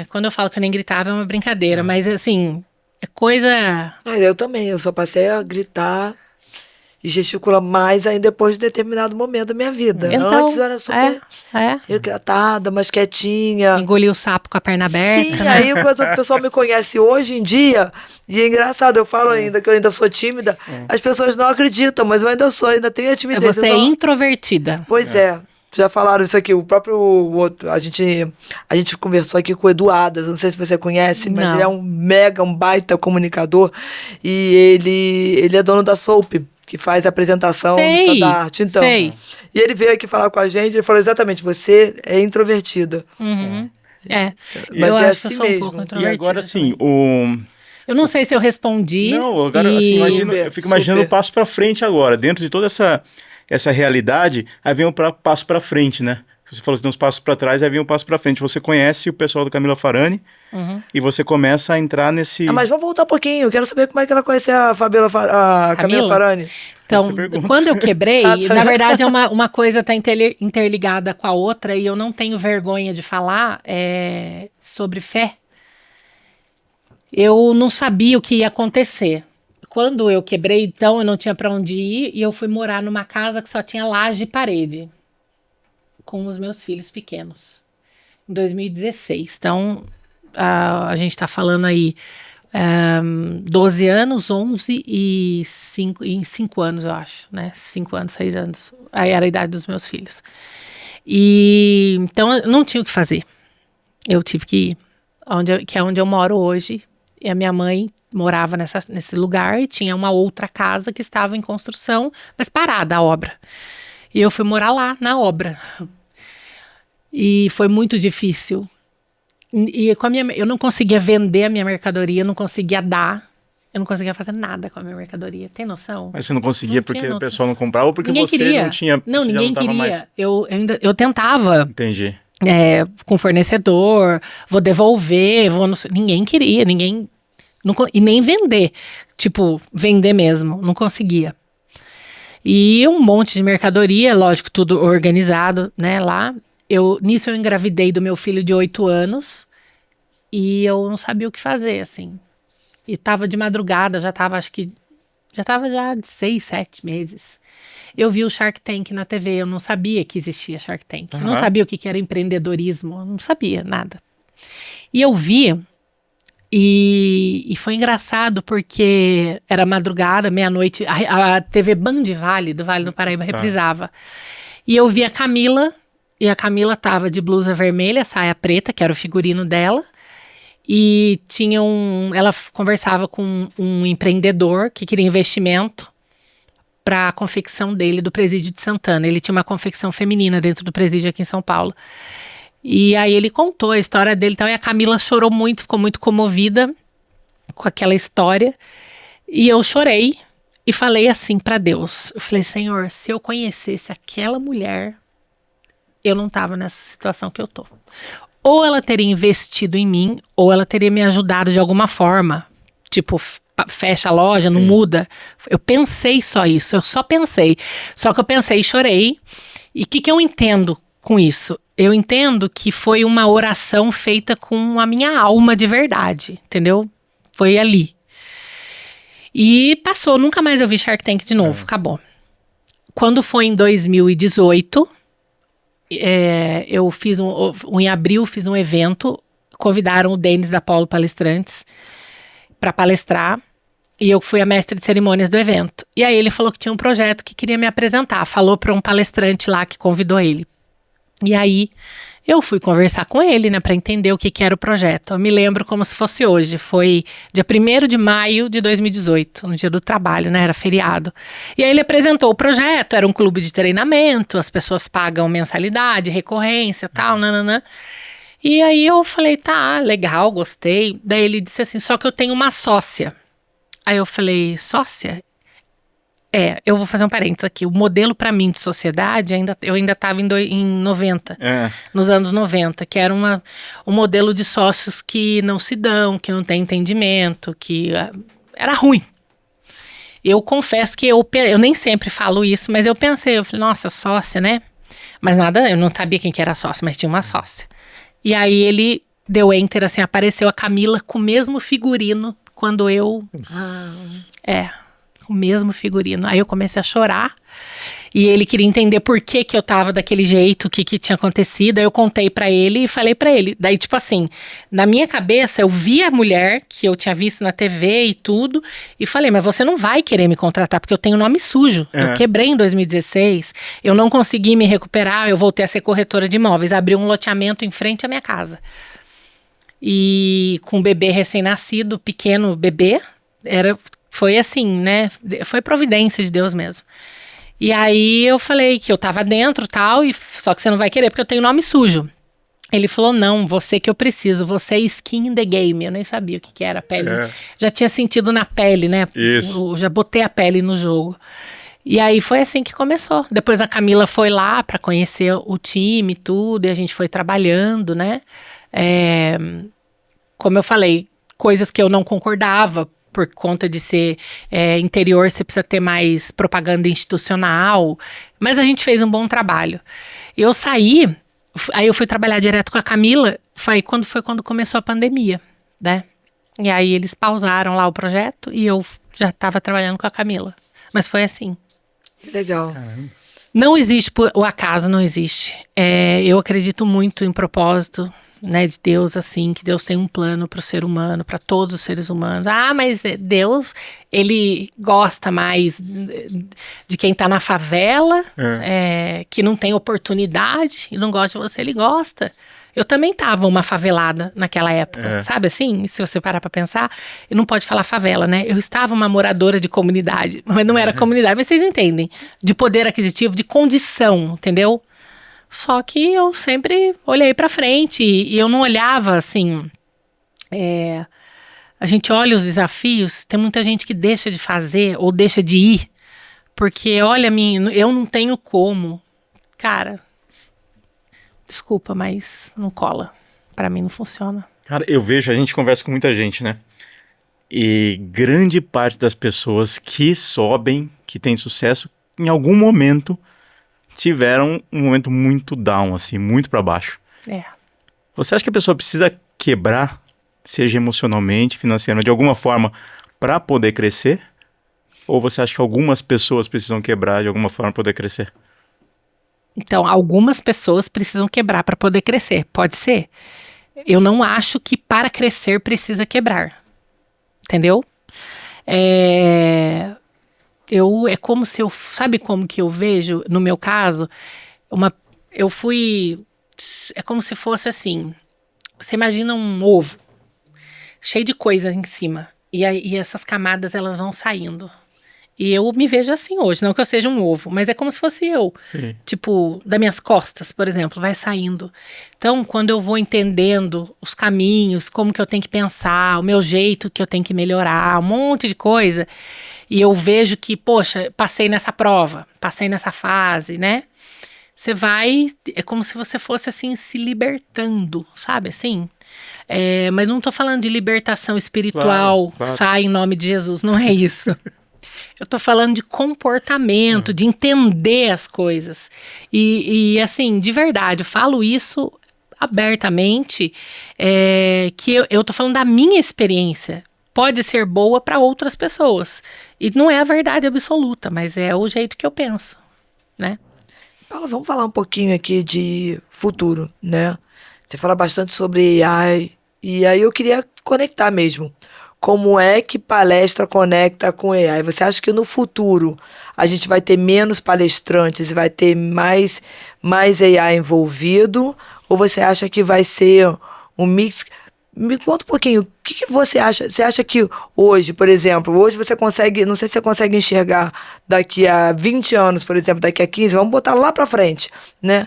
Quando eu falo que eu nem gritava é uma brincadeira, mas assim... É coisa... Eu também, eu só passei a gritar e gesticular mais aí depois de determinado momento da minha vida. Então, antes eu era super recatada, mais quietinha. Engoli o sapo com a perna aberta. Sim, né? aí quando o pessoal me conhece hoje em dia, e é engraçado, eu falo ainda que eu ainda sou tímida, as pessoas não acreditam, mas eu ainda sou, ainda tenho a timidez. Você é introvertida. Pois é. Já falaram isso aqui, o próprio outro, a gente conversou aqui com o Eduardas, não sei se você conhece, mas ele é um baita comunicador, e ele é dono da Soap, que faz a apresentação do da arte. Então, e ele veio aqui falar com a gente, ele falou exatamente, você é introvertida. Uhum. Mas eu é acho assim que eu sou mesmo. um pouco introvertida. E agora, assim, Eu não sei se eu respondi. Não, agora, assim, eu fico imaginando o passo pra frente agora, dentro de toda essa realidade, aí vem um passo para frente, né? Você falou assim, uns passos para trás, aí vem um passo para frente. Você conhece o pessoal do Camila Farani e você começa a entrar nesse... mas vamos voltar um pouquinho, eu quero saber como é que ela conhece a Camila Farani. Então, quando eu quebrei, na verdade uma coisa está interligada com a outra e eu não tenho vergonha de falar sobre fé. Eu não sabia o que ia acontecer. Quando eu quebrei, então, eu não tinha para onde ir e eu fui morar numa casa que só tinha laje e parede, com os meus filhos pequenos, em 2016. Então, a gente está falando aí 12 anos, 11 e 5 anos, eu acho, né? 5 anos, 6 anos. Aí era a idade dos meus filhos. E então, eu não tinha o que fazer. Eu tive que que é onde eu moro hoje. E a minha mãe morava nesse lugar e tinha uma outra casa que estava em construção, mas parada a obra. E eu fui morar lá, na obra. E foi muito difícil. E eu não conseguia vender a minha mercadoria, não conseguia dar. Eu não conseguia fazer nada com a minha mercadoria. Tem noção? Mas você não conseguia porque o pessoal não comprava ou porque ninguém você queria. não tinha... Não, você ninguém já não tava queria. Mais... Eu tentava. Entendi. Com fornecedor, vou devolver, ninguém queria, e nem vender, tipo, vender mesmo, não conseguia. E um monte de mercadoria, lógico, tudo organizado, né, lá. Nisso eu engravidei do meu filho de 8 anos e eu não sabia o que fazer, assim. E tava de madrugada, já tava de 6, 7 meses. Eu vi o Shark Tank na TV, eu não sabia que existia Shark Tank. Eu não sabia o que era empreendedorismo, eu não sabia nada. E eu vi, e foi engraçado porque era madrugada, meia-noite, a TV Band Vale, do Vale do Paraíba, reprisava. E eu vi a Camila, e a Camila tava de blusa vermelha, saia preta, que era o figurino dela. E ela conversava com um empreendedor que queria investimento para a confecção dele do presídio de Santana. Ele tinha uma confecção feminina dentro do presídio aqui em São Paulo. E aí ele contou a história dele e tal, e a Camila chorou muito, ficou muito comovida com aquela história. E eu chorei e falei assim para Deus. Eu falei, Senhor, se eu conhecesse aquela mulher, eu não tava nessa situação que eu tô. Ou ela teria investido em mim, ou ela teria me ajudado de alguma forma. Tipo, fecha a loja, não muda. Eu pensei só isso, eu só pensei. Só que eu pensei e chorei. E o que eu entendo com isso? Eu entendo que foi uma oração feita com a minha alma de verdade, entendeu? Foi ali. E passou, nunca mais eu vi Shark Tank de novo, acabou. Quando foi em 2018... eu fiz em abril fiz um evento, convidaram o Denis da Polo Palestrantes para palestrar e eu fui a mestre de cerimônias do evento. E aí ele falou que tinha um projeto que queria me apresentar, falou para um palestrante lá que convidou ele. E aí eu fui conversar com ele, né, para entender o que era o projeto. Eu me lembro como se fosse hoje, foi dia 1º de maio de 2018, no dia do trabalho, né, era feriado. E aí ele apresentou o projeto, era um clube de treinamento, as pessoas pagam mensalidade, recorrência, tal, nananã. E aí eu falei, tá, legal, gostei. Daí ele disse assim, só que eu tenho uma sócia. Aí eu falei, sócia? Eu vou fazer um parênteses aqui. O modelo para mim de sociedade, eu ainda estava em 90, nos anos 90, que era um modelo de sócios que não se dão, que não tem entendimento, que era ruim. Eu confesso que eu nem sempre falo isso, mas eu falei, nossa, sócia, né? Mas nada, eu não sabia quem que era a sócia, mas tinha uma sócia. E aí ele deu enter, assim, apareceu a Camila com o mesmo figurino quando eu... o mesmo figurino. Aí eu comecei a chorar e ele queria entender por que eu tava daquele jeito, o que tinha acontecido. Aí eu contei pra ele e falei pra ele. Daí, tipo assim, na minha cabeça eu vi a mulher que eu tinha visto na TV e tudo e falei, mas você não vai querer me contratar porque eu tenho nome sujo. Eu quebrei em 2016, eu não consegui me recuperar, eu voltei a ser corretora de imóveis, abri um loteamento em frente à minha casa. E com um bebê recém-nascido, pequeno bebê, foi assim, né? Foi providência de Deus mesmo. E aí eu falei que eu tava dentro e tal, só que você não vai querer porque eu tenho nome sujo. Ele falou, não, você que eu preciso, você é skin in the game. Eu nem sabia o que era a pele. Já tinha sentido na pele, né? Isso. Eu já botei a pele no jogo. E aí foi assim que começou. Depois a Camila foi lá pra conhecer o time e tudo, e a gente foi trabalhando, né? Como eu falei, coisas que eu não concordava, por conta de ser interior, você precisa ter mais propaganda institucional. Mas a gente fez um bom trabalho. Eu saí, aí eu fui trabalhar direto com a Camila, foi quando começou a pandemia, né? E aí eles pausaram lá o projeto e eu já estava trabalhando com a Camila. Mas foi assim. Legal. Caramba. Não existe, o acaso não existe. Eu acredito muito em propósito, né, de Deus, assim, que Deus tem um plano para o ser humano, para todos os seres humanos. Mas Deus, ele gosta mais de quem está na favela, que não tem oportunidade e não gosta de você, ele gosta. Eu também tava uma favelada naquela época, sabe assim? Se você parar pra pensar, e não pode falar favela, né? Eu estava uma moradora de comunidade, mas não era comunidade, mas vocês entendem. De poder aquisitivo, de condição, entendeu? Só que eu sempre olhei pra frente e eu não olhava assim... A gente olha os desafios, tem muita gente que deixa de fazer ou deixa de ir, porque olha, eu não tenho como. Cara, desculpa, mas não cola. Pra mim não funciona. Cara, eu vejo, a gente conversa com muita gente, né? E grande parte das pessoas que sobem, que têm sucesso, em algum momento tiveram um momento muito down, assim, muito pra baixo. Você acha que a pessoa precisa quebrar, seja emocionalmente, financeiramente, de alguma forma, pra poder crescer? Ou você acha que algumas pessoas precisam quebrar de alguma forma pra poder crescer? Então, algumas pessoas precisam quebrar para poder crescer. Pode ser. Eu não acho que para crescer precisa quebrar. Entendeu? É como se eu... Sabe como que eu vejo, no meu caso? Eu fui... É como se fosse assim... Você imagina um ovo cheio de coisa em cima. E essas camadas, elas vão saindo. E eu me vejo assim hoje, não que eu seja um ovo, mas é como se fosse eu. Sim. Tipo, das minhas costas, por exemplo, vai saindo. Então, quando eu vou entendendo os caminhos, como que eu tenho que pensar, o meu jeito que eu tenho que melhorar, um monte de coisa, e eu vejo que, poxa, passei nessa prova, passei nessa fase, né? Você vai, é como se você fosse assim, se libertando, sabe assim? Mas não tô falando de libertação espiritual, Claro. sai em nome de Jesus, não é isso. Eu tô falando de comportamento, de entender as coisas. E assim, de verdade, eu falo isso abertamente, que eu tô falando da minha experiência. Pode ser boa para outras pessoas. E não é a verdade absoluta, mas é o jeito que eu penso, né? Paula, vamos falar um pouquinho aqui de futuro, né? Você fala bastante sobre AI, e aí eu queria conectar mesmo. Como é que palestra conecta com AI? Você acha que no futuro a gente vai ter menos palestrantes e vai ter mais AI envolvido? Ou você acha que vai ser um mix? Me conta um pouquinho, o que você acha? Você acha que hoje, por exemplo, hoje você consegue, não sei se você consegue enxergar daqui a 20 anos, por exemplo, daqui a 15, vamos botar lá para frente, né?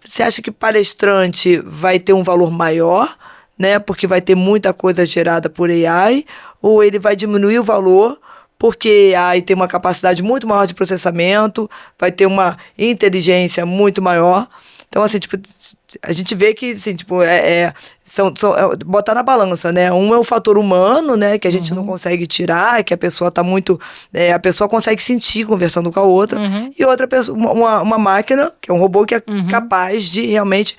Você acha que palestrante vai ter um valor maior, né? Porque vai ter muita coisa gerada por AI, ou ele vai diminuir o valor porque AI tem uma capacidade muito maior de processamento, vai ter uma inteligência muito maior. Então, assim, tipo, a gente vê que, assim, tipo, botar na balança, né? Um é o fator humano, né? Que a gente não consegue tirar, que a pessoa tá muito... a pessoa consegue sentir conversando com a outra. E outra pessoa, uma máquina, que é um robô que é capaz de realmente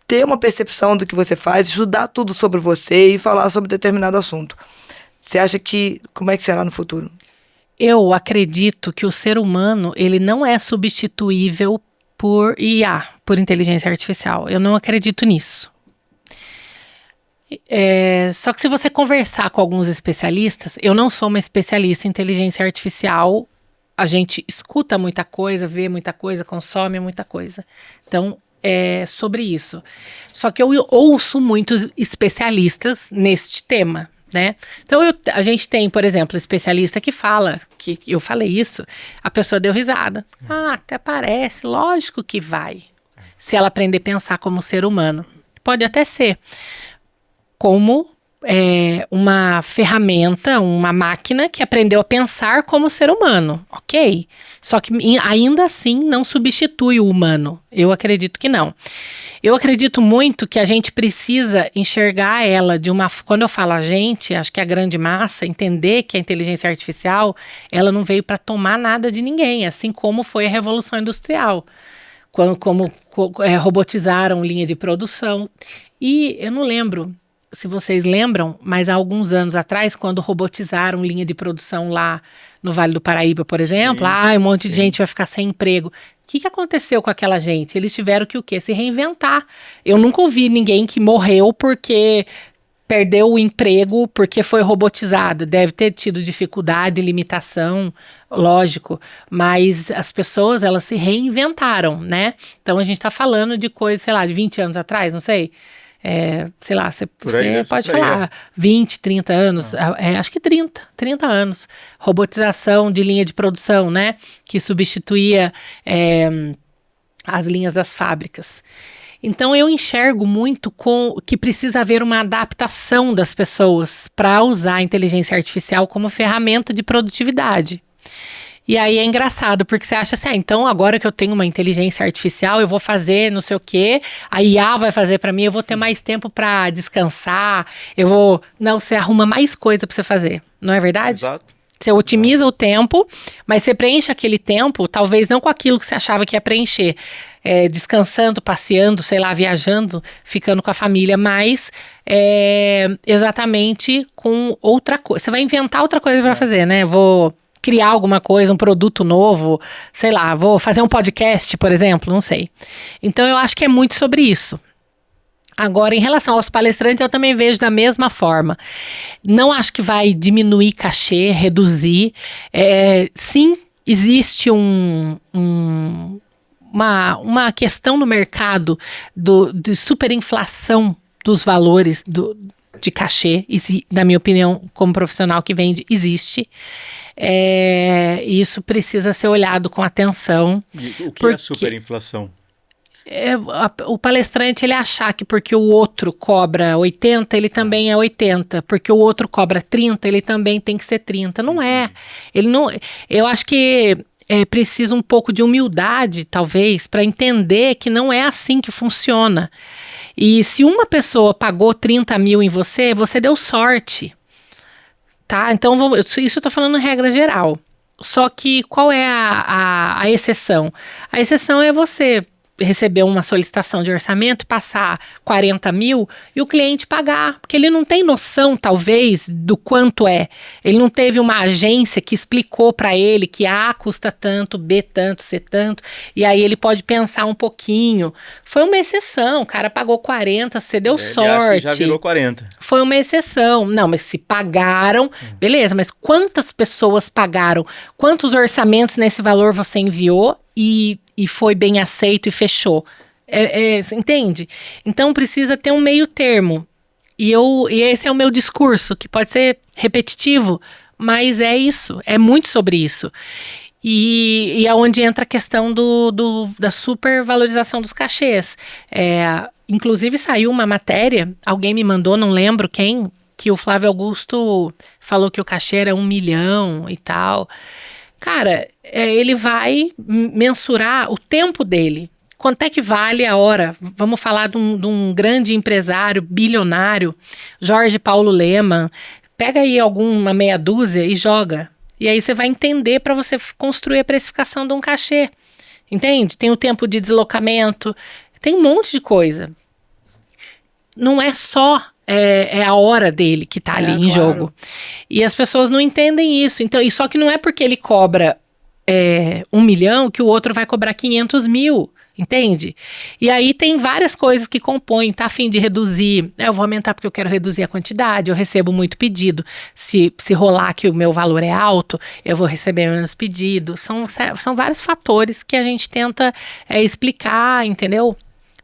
ter uma percepção do que você faz, estudar tudo sobre você e falar sobre determinado assunto. Você acha que... Como é que será no futuro? Eu acredito que o ser humano, ele não é substituível por IA, por inteligência artificial. Eu não acredito nisso. Só que se você conversar com alguns especialistas, eu não sou uma especialista em inteligência artificial, a gente escuta muita coisa, vê muita coisa, consome muita coisa. Então, sobre isso. Só que eu ouço muitos especialistas neste tema, né? Então a gente tem, por exemplo, especialista que fala, que eu falei isso, a pessoa deu risada. Até parece, lógico que vai. Se ela aprender a pensar como ser humano. Pode até ser. Como uma ferramenta, uma máquina que aprendeu a pensar como ser humano, ok? Só que ainda assim não substitui o humano. Eu acredito que não. Eu acredito muito que a gente precisa enxergar ela quando eu falo a gente, acho que a grande massa, entender que a inteligência artificial, ela não veio para tomar nada de ninguém, assim como foi a Revolução Industrial, como robotizaram linha de produção. E eu não lembro se vocês lembram, mas há alguns anos atrás, quando robotizaram linha de produção lá no Vale do Paraíba, por exemplo, um monte de gente vai ficar sem emprego. O que aconteceu com aquela gente? Eles tiveram que o quê? Se reinventar. Eu nunca ouvi ninguém que morreu porque perdeu o emprego porque foi robotizado. Deve ter tido dificuldade, limitação, lógico. Mas as pessoas, elas se reinventaram, né? Então a gente está falando de coisa, sei lá, de 20 anos atrás, não sei. Sei lá, você pode falar 20, 30 anos, acho que 30 anos. Robotização de linha de produção, né? Que substituía as linhas das fábricas. Então eu enxergo muito que precisa haver uma adaptação das pessoas para usar a inteligência artificial como ferramenta de produtividade. E aí é engraçado, porque você acha assim, então agora que eu tenho uma inteligência artificial, eu vou fazer não sei o quê, a IA vai fazer para mim, eu vou ter mais tempo para descansar, Não, você arruma mais coisa para você fazer, não é verdade? Exato. Você otimiza o tempo, mas você preenche aquele tempo, talvez não com aquilo que você achava que ia preencher. Descansando, passeando, sei lá, viajando, ficando com a família, mas exatamente com outra coisa. Você vai inventar outra coisa para fazer, né? Vou criar alguma coisa, um produto novo, sei lá, vou fazer um podcast, por exemplo, não sei. Então eu acho que é muito sobre isso. Agora, em relação aos palestrantes, eu também vejo da mesma forma. Não acho que vai diminuir cachê, reduzir. Sim, existe uma questão no mercado de superinflação dos valores de cachê. Na minha opinião, como profissional que vende, existe. E isso precisa ser olhado com atenção. E o que é a superinflação? O palestrante, ele achar que porque o outro cobra 80, ele também é 80. Porque o outro cobra 30, ele também tem que ser 30. Não é. Eu acho que é preciso um pouco de humildade, talvez, para entender que não é assim que funciona. E se uma pessoa pagou 30 mil em você, você deu sorte. Tá? Então, isso eu tô falando em regra geral. Só que qual é a exceção? A exceção é você receber uma solicitação de orçamento, passar 40 mil e o cliente pagar, porque ele não tem noção, talvez, do quanto é. Ele não teve uma agência que explicou para ele que A custa tanto, B tanto, C tanto, e aí ele pode pensar um pouquinho. Foi uma exceção, o cara pagou 40, você deu sorte. Já virou 40. Foi uma exceção. Não, mas se pagaram, beleza, mas quantas pessoas pagaram? Quantos orçamentos nesse valor você enviou e foi bem aceito e fechou? Entende? Então precisa ter um meio termo. E esse é o meu discurso, que pode ser repetitivo, mas é isso, é muito sobre isso. E é onde entra a questão da supervalorização dos cachês. Inclusive saiu uma matéria, alguém me mandou, não lembro quem, que o Flávio Augusto falou que o cachê era 1 milhão e tal. Cara, ele vai mensurar o tempo dele. Quanto é que vale a hora? Vamos falar de um grande empresário, bilionário, Jorge Paulo Lemann. Pega aí alguma meia dúzia e joga. E aí você vai entender para você construir a precificação de um cachê. Entende? Tem o tempo de deslocamento, tem um monte de coisa. Não é só a hora dele que tá ali em jogo. E as pessoas não entendem isso. Então, e só que não é porque ele cobra 1 milhão que o outro vai cobrar 500 mil. Entende? E aí tem várias coisas que compõem, tá a fim de reduzir, eu vou aumentar porque eu quero reduzir a quantidade, eu recebo muito pedido, se rolar que o meu valor é alto, eu vou receber menos pedido, são vários fatores que a gente tenta explicar, entendeu?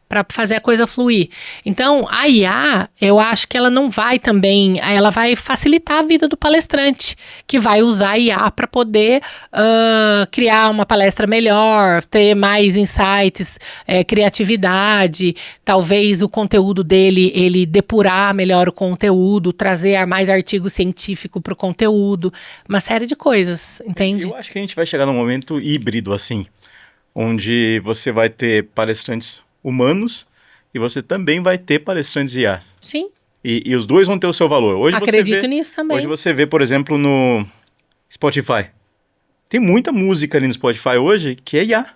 Para fazer a coisa fluir. Então, a IA, eu acho que ela não vai também, ela vai facilitar a vida do palestrante, que vai usar a IA para poder criar uma palestra melhor, ter mais insights, criatividade, talvez o conteúdo dele, ele depurar melhor o conteúdo, trazer mais artigo científico para o conteúdo, uma série de coisas, entende? Eu acho que a gente vai chegar num momento híbrido, assim, onde você vai ter palestrantes humanos e você também vai ter palestrantes IA. Sim. E os dois vão ter o seu valor. Hoje acredito nisso também. Hoje você vê, por exemplo, no Spotify. Tem muita música ali no Spotify hoje que é IA.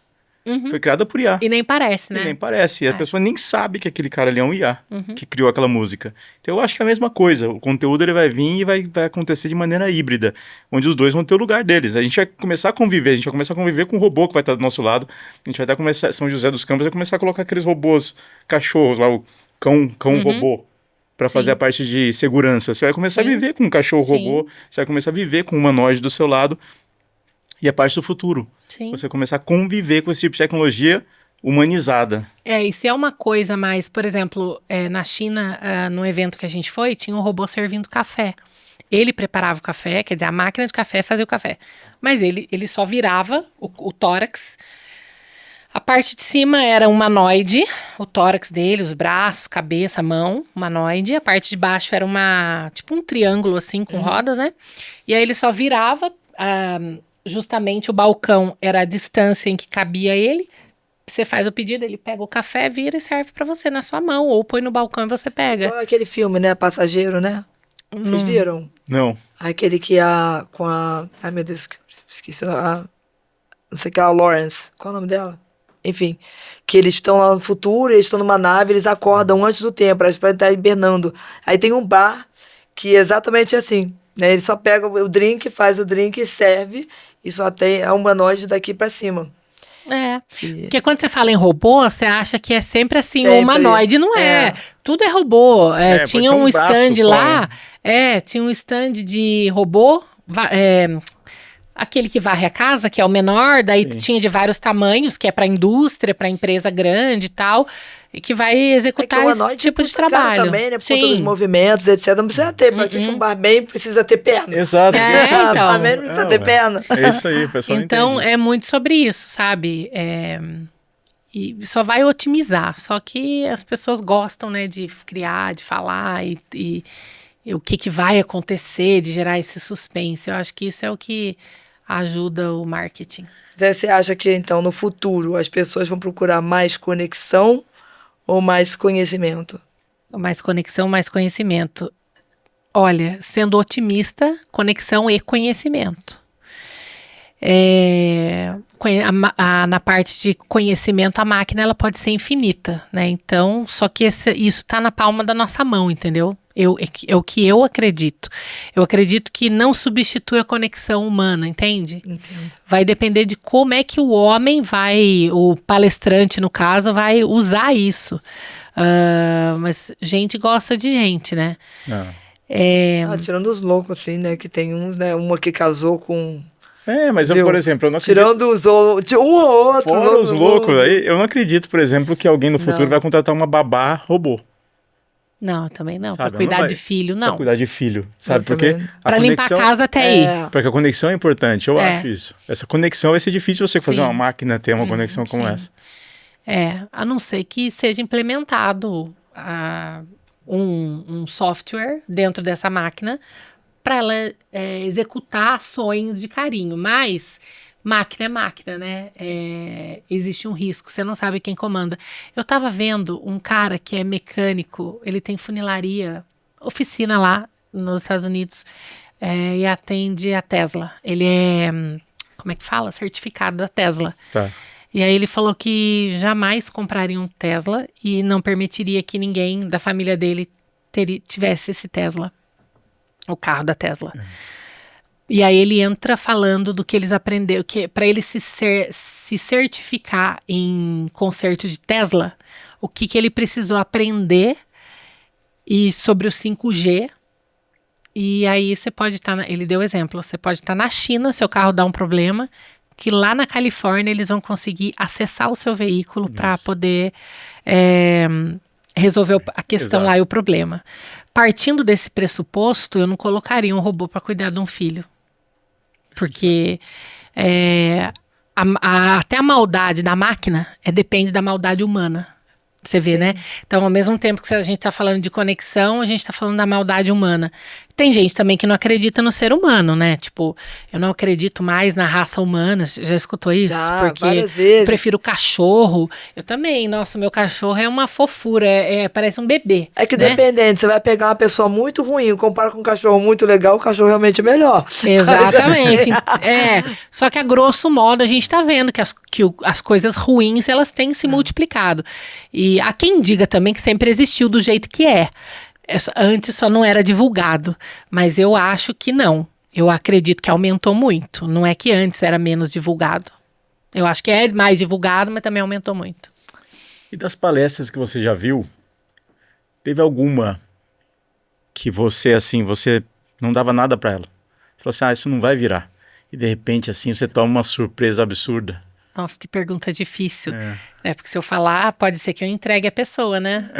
Uhum. Foi criada por IA. E nem parece, né? E nem parece. E a pessoa nem sabe que aquele cara ali é um IA que criou aquela música. Então eu acho que é a mesma coisa. O conteúdo ele vai vir e vai acontecer de maneira híbrida, onde os dois vão ter o lugar deles. A gente vai começar a conviver, com o robô que vai estar do nosso lado. A gente vai começar, São José dos Campos vai começar a colocar aqueles robôs, cachorros lá, o cão robô. para fazer a parte de segurança. Você vai começar a viver com um cachorro robô, você vai começar a viver com um humanoide do seu lado. E a parte do futuro. Sim. Você começar a conviver com esse tipo de tecnologia humanizada. E se é uma coisa mais, por exemplo, na China, no evento que a gente foi, tinha um robô servindo café. Ele preparava o café, quer dizer, a máquina de café fazia o café. Mas ele só virava o tórax. A parte de cima era um humanoide, o tórax dele, os braços, cabeça, mão, humanoide. A parte de baixo era tipo um triângulo assim, com rodas, né? E aí ele só virava, justamente o balcão era a distância em que cabia ele. Você faz o pedido, ele pega o café, vira e serve pra você na sua mão. Ou põe no balcão e você pega. Igual aquele filme, né? Passageiro, né? Vocês viram? Não. Aquele que com a... Ai, meu Deus, esqueci. Não sei o que, a Lawrence. Qual é o nome dela? Enfim, que eles estão lá no futuro, eles estão numa nave, eles acordam antes do tempo, eles podem estar hibernando. Aí tem um bar que é exatamente assim, né? Ele só pega o drink, faz o drink e serve, e só tem a humanoide daqui pra cima. Porque quando você fala em robô, você acha que é sempre assim, Sempre. o humanoide. Não é. Tudo é robô. Tinha pode ser um braço stand só, lá, né? tinha um stand de robô, aquele que varre a casa, que é o menor, daí tinha de vários tamanhos, que é para indústria, para empresa grande e tal, e que vai executar esse tipo de trabalho. Também, né? Por conta dos movimentos, etc. Não precisa ter, para que um barman precisa ter perna? Exato. Então. Barman não precisa ter perna. É isso aí, o pessoal Então, entende. é muito sobre isso, sabe? E só vai otimizar. Só que as pessoas gostam, né, de criar, de falar e o que vai acontecer, de gerar esse suspense. Eu acho que isso é o que ajuda o marketing. Zé, você acha que, então, no futuro, as pessoas vão procurar mais conexão ou mais conhecimento? Mais conexão, mais conhecimento. Olha, sendo otimista, conexão e conhecimento. Na parte de conhecimento, a máquina ela pode ser infinita, né? Então, só que isso está na palma da nossa mão, entendeu? É o que eu acredito. Eu acredito que não substitui a conexão humana, entende? Entendo. Vai depender de como é que o homem o palestrante, no caso, vai usar isso. Mas gente gosta de gente, né? Tirando os loucos, assim, né? Que tem uns, né? Uma que casou com... Mas eu, por exemplo, eu não acredito... Tirando os outros, um ou outro. Fora os loucos aí, eu não acredito, por exemplo, que alguém no futuro vai contratar uma babá robô. Não, também não. Sabe, Pra cuidar não vai. de filho, não. Pra cuidar de filho, sabe? Eu Porque também. Pra limpar a casa até aí. Porque a conexão é importante, eu acho isso. Essa conexão vai ser difícil você fazer uma máquina ter uma conexão como essa. A não ser que seja implementado um software dentro dessa máquina para ela executar ações de carinho. Mas máquina é máquina, né? Existe um risco, você não sabe quem comanda. Eu tava vendo um cara que é mecânico, ele tem funilaria, oficina lá nos Estados Unidos, e atende a Tesla. Ele é, como é que fala? Certificado da Tesla. Tá. E aí ele falou que jamais compraria um Tesla e não permitiria que ninguém da família dele tivesse esse Tesla, o carro da Tesla. E aí ele entra falando do que eles aprenderam, que para ele se certificar em conserto de Tesla, o que ele precisou aprender e sobre o 5G. E aí você pode estar, ele deu exemplo, você pode estar na China, seu carro dá um problema, que lá na Califórnia eles vão conseguir acessar o seu veículo para poder resolver a questão lá e o problema. Partindo desse pressuposto, eu não colocaria um robô para cuidar de um filho. Porque até a maldade da máquina depende da maldade humana. Você vê, né? Então, ao mesmo tempo que a gente está falando de conexão, a gente está falando da maldade humana. Tem gente também que não acredita no ser humano, né? Tipo, eu não acredito mais na raça humana. Já escutou isso? Já, porque várias vezes. eu prefiro cachorro. Eu também. Nossa, meu cachorro é uma fofura. Parece um bebê. É que né? dependente, você vai pegar uma pessoa muito ruim, compara com um cachorro muito legal, o cachorro realmente é melhor. Exatamente. Só que a grosso modo a gente tá vendo que as coisas ruins elas têm se multiplicado. E há quem diga também que sempre existiu do jeito que é. Antes só não era divulgado. Mas eu acho que não. Eu acredito que aumentou muito. Não é que antes era menos divulgado. Eu acho que é mais divulgado, mas também aumentou muito. E das palestras que você já viu, teve alguma que você, assim, você não dava nada pra ela. Você falou assim, isso não vai virar. E de repente, assim, você toma uma surpresa absurda. Nossa, que pergunta difícil. Porque se eu falar, pode ser que eu entregue a pessoa, né?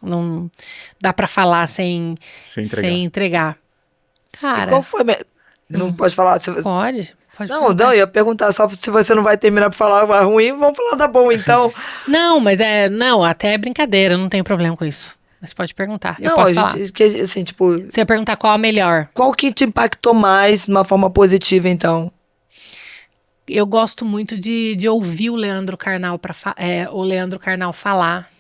Não dá pra falar sem entregar. Cara. E qual foi? Não pode falar? Pode Não, eu ia perguntar só se você não vai terminar por falar ruim, vamos falar da boa, então. Não, mas até é brincadeira, não tem problema com isso. Mas pode perguntar. Eu posso falar. Assim, tipo. Você ia perguntar qual a melhor. Qual que te impactou mais de uma forma positiva, então? Eu gosto muito de ouvir o Leandro Carnal falar.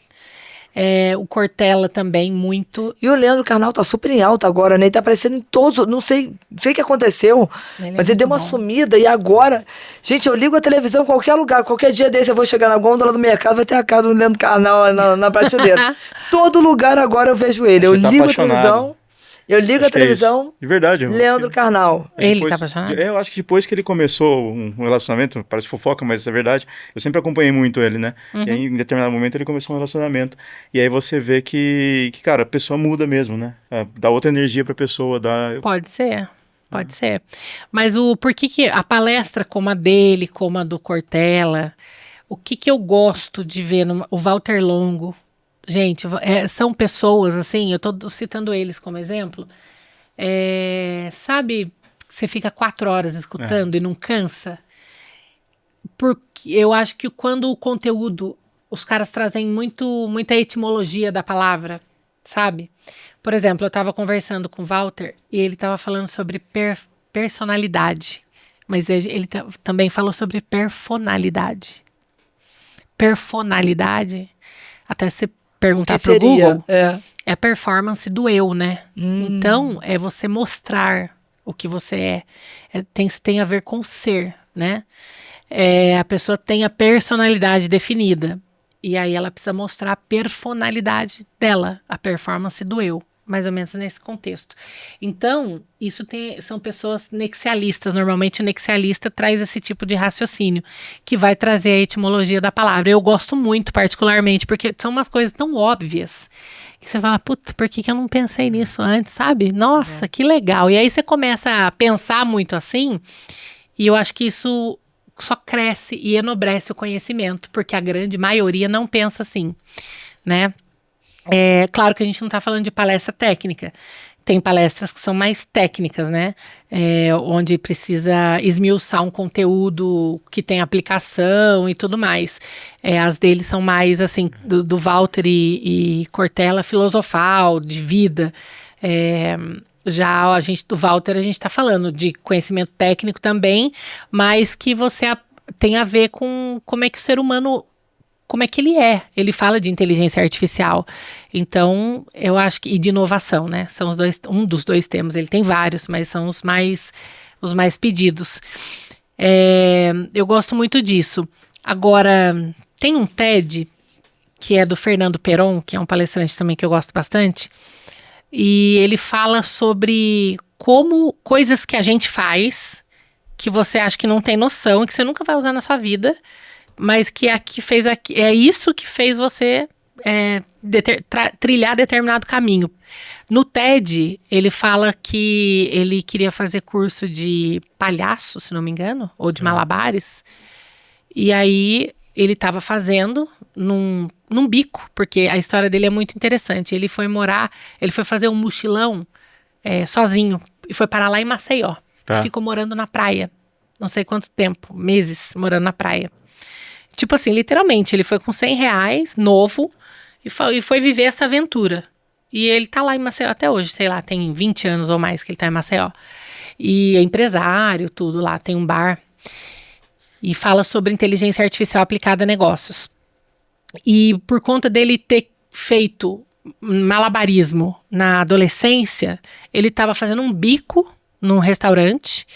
O Cortella também, muito. E o Leandro Carnal tá super em alta agora, né? Ele tá aparecendo em todos. Não sei o que aconteceu, mas ele deu uma sumida e agora. Gente, eu ligo a televisão em qualquer lugar. Qualquer dia desse eu vou chegar na gôndola do mercado, vai ter a cara do Leandro Carnal na prateleira. Todo lugar agora eu vejo ele. Eu ligo a televisão. Eu ligo a televisão. De verdade. Leandro Carnal. Ele tá apaixonado? Eu acho que depois que ele começou um relacionamento, parece fofoca, mas é verdade, eu sempre acompanhei muito ele, né? E aí, em determinado momento, ele começou um relacionamento. E aí você vê que cara, a pessoa muda mesmo, né? Dá outra energia pra pessoa. Pode ser. Mas por que a palestra como a dele, como a do Cortella, o que eu gosto de ver o Walter Longo. Gente, são pessoas, assim, eu tô citando eles como exemplo, sabe, você fica 4 horas escutando e não cansa? Porque eu acho que quando o conteúdo, os caras trazem muita etimologia da palavra, sabe? Por exemplo, eu tava conversando com o Walter e ele tava falando sobre personalidade, mas ele também falou sobre perfonalidade. Perfonalidade, até se perguntar pro Google, é a performance do eu, né? Então, é você mostrar o que você é. Tem a ver com ser, né? A pessoa tem a personalidade definida. E aí ela precisa mostrar a personalidade dela, a performance do eu. Mais ou menos nesse contexto. Então, são pessoas nexialistas. Normalmente o nexialista traz esse tipo de raciocínio, que vai trazer a etimologia da palavra. Eu gosto muito, particularmente, porque são umas coisas tão óbvias, que você fala, putz, por que eu não pensei nisso antes, sabe? Nossa, que legal. E aí você começa a pensar muito assim, e eu acho que isso só cresce e enobrece o conhecimento, porque a grande maioria não pensa assim, né? Claro que a gente não está falando de palestra técnica. Tem palestras que são mais técnicas, né? Onde precisa esmiuçar um conteúdo que tem aplicação e tudo mais. As deles são mais, assim, do Walter e Cortella, filosofal, de vida. Já do Walter, a gente está falando de conhecimento técnico também, mas que você tem a ver com como é que o ser humano... Como é que ele é? Ele fala de inteligência artificial. Então, eu acho que... E de inovação, né? São um dos dois temas. Ele tem vários, mas são os mais pedidos. Eu gosto muito disso. Agora, tem um TED, que é do Fernando Peron, que é um palestrante também que eu gosto bastante. E ele fala sobre como coisas que a gente faz, que você acha que não tem noção, que você nunca vai usar na sua vida... mas que é isso que fez você trilhar determinado caminho. No TED, ele fala que ele queria fazer curso de palhaço, se não me engano, ou de malabares, e aí ele estava fazendo num bico, porque a história dele é muito interessante. Ele foi fazer um mochilão sozinho, e foi parar lá em Maceió. Ficou morando na praia, não sei quanto tempo, meses morando na praia. Tipo assim, literalmente, ele foi com R$100, novo, e foi viver essa aventura. E ele tá lá em Maceió até hoje, sei lá, tem 20 anos ou mais que ele tá em Maceió. E é empresário, tudo lá, tem um bar. E fala sobre inteligência artificial aplicada a negócios. E por conta dele ter feito malabarismo na adolescência, ele estava fazendo um bico num restaurante.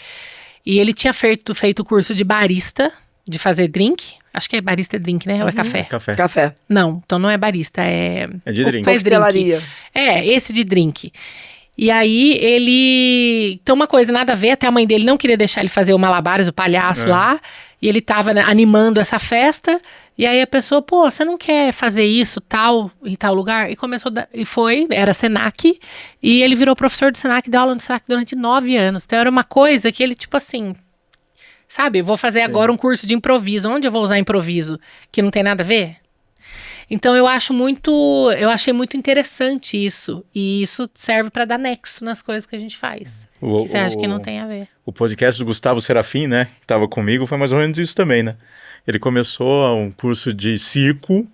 E ele tinha feito curso de barista, de fazer drink. Acho que é barista drink, né? Ou é café? Café. Não, então não é barista, é... É de drink. Coquetelaria. Esse de drink. E aí ele... Então uma coisa nada a ver, até a mãe dele não queria deixar ele fazer o malabares, o palhaço lá. E ele tava, né, animando essa festa. E aí a pessoa, pô, você não quer fazer isso, tal, em tal lugar? E começou, e foi, era Senac. E ele virou professor do Senac, deu aula no Senac durante 9 anos. Então era uma coisa que ele, tipo assim... Sabe, vou fazer agora um curso de improviso. Onde eu vou usar improviso? Que não tem nada a ver? Então eu achei muito interessante isso. E isso serve para dar nexo nas coisas que a gente faz. Que você acha que não tem a ver. O podcast do Gustavo Serafim, né, que estava comigo, foi mais ou menos isso também, né? Ele começou um curso de circo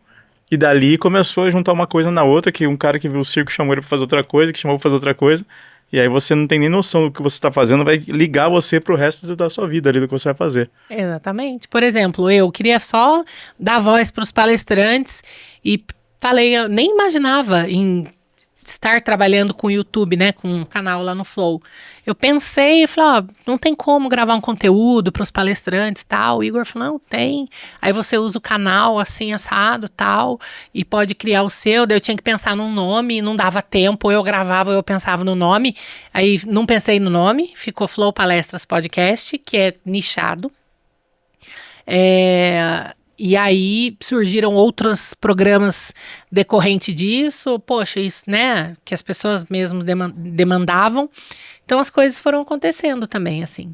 e dali começou a juntar uma coisa na outra, que um cara que viu o circo chamou ele para fazer outra coisa, que chamou para fazer outra coisa. E aí você não tem nem noção do que você está fazendo, vai ligar você pro resto da sua vida ali, do que você vai fazer. Exatamente. Por exemplo, eu queria só dar voz para os palestrantes e falei, eu nem imaginava em estar trabalhando com o YouTube, né, com um canal lá no Flow. Eu pensei e falei, não tem como gravar um conteúdo para os palestrantes e tal. O Igor falou, não, tem. Aí você usa o canal assim, assado tal, e pode criar o seu. Daí eu tinha que pensar num nome e não dava tempo. Ou eu gravava ou eu pensava no nome. Aí não pensei no nome, ficou Flow Palestras Podcast, que é nichado. E aí surgiram outros programas decorrente disso, poxa, isso, né, que as pessoas mesmo demandavam. Então as coisas foram acontecendo também, assim.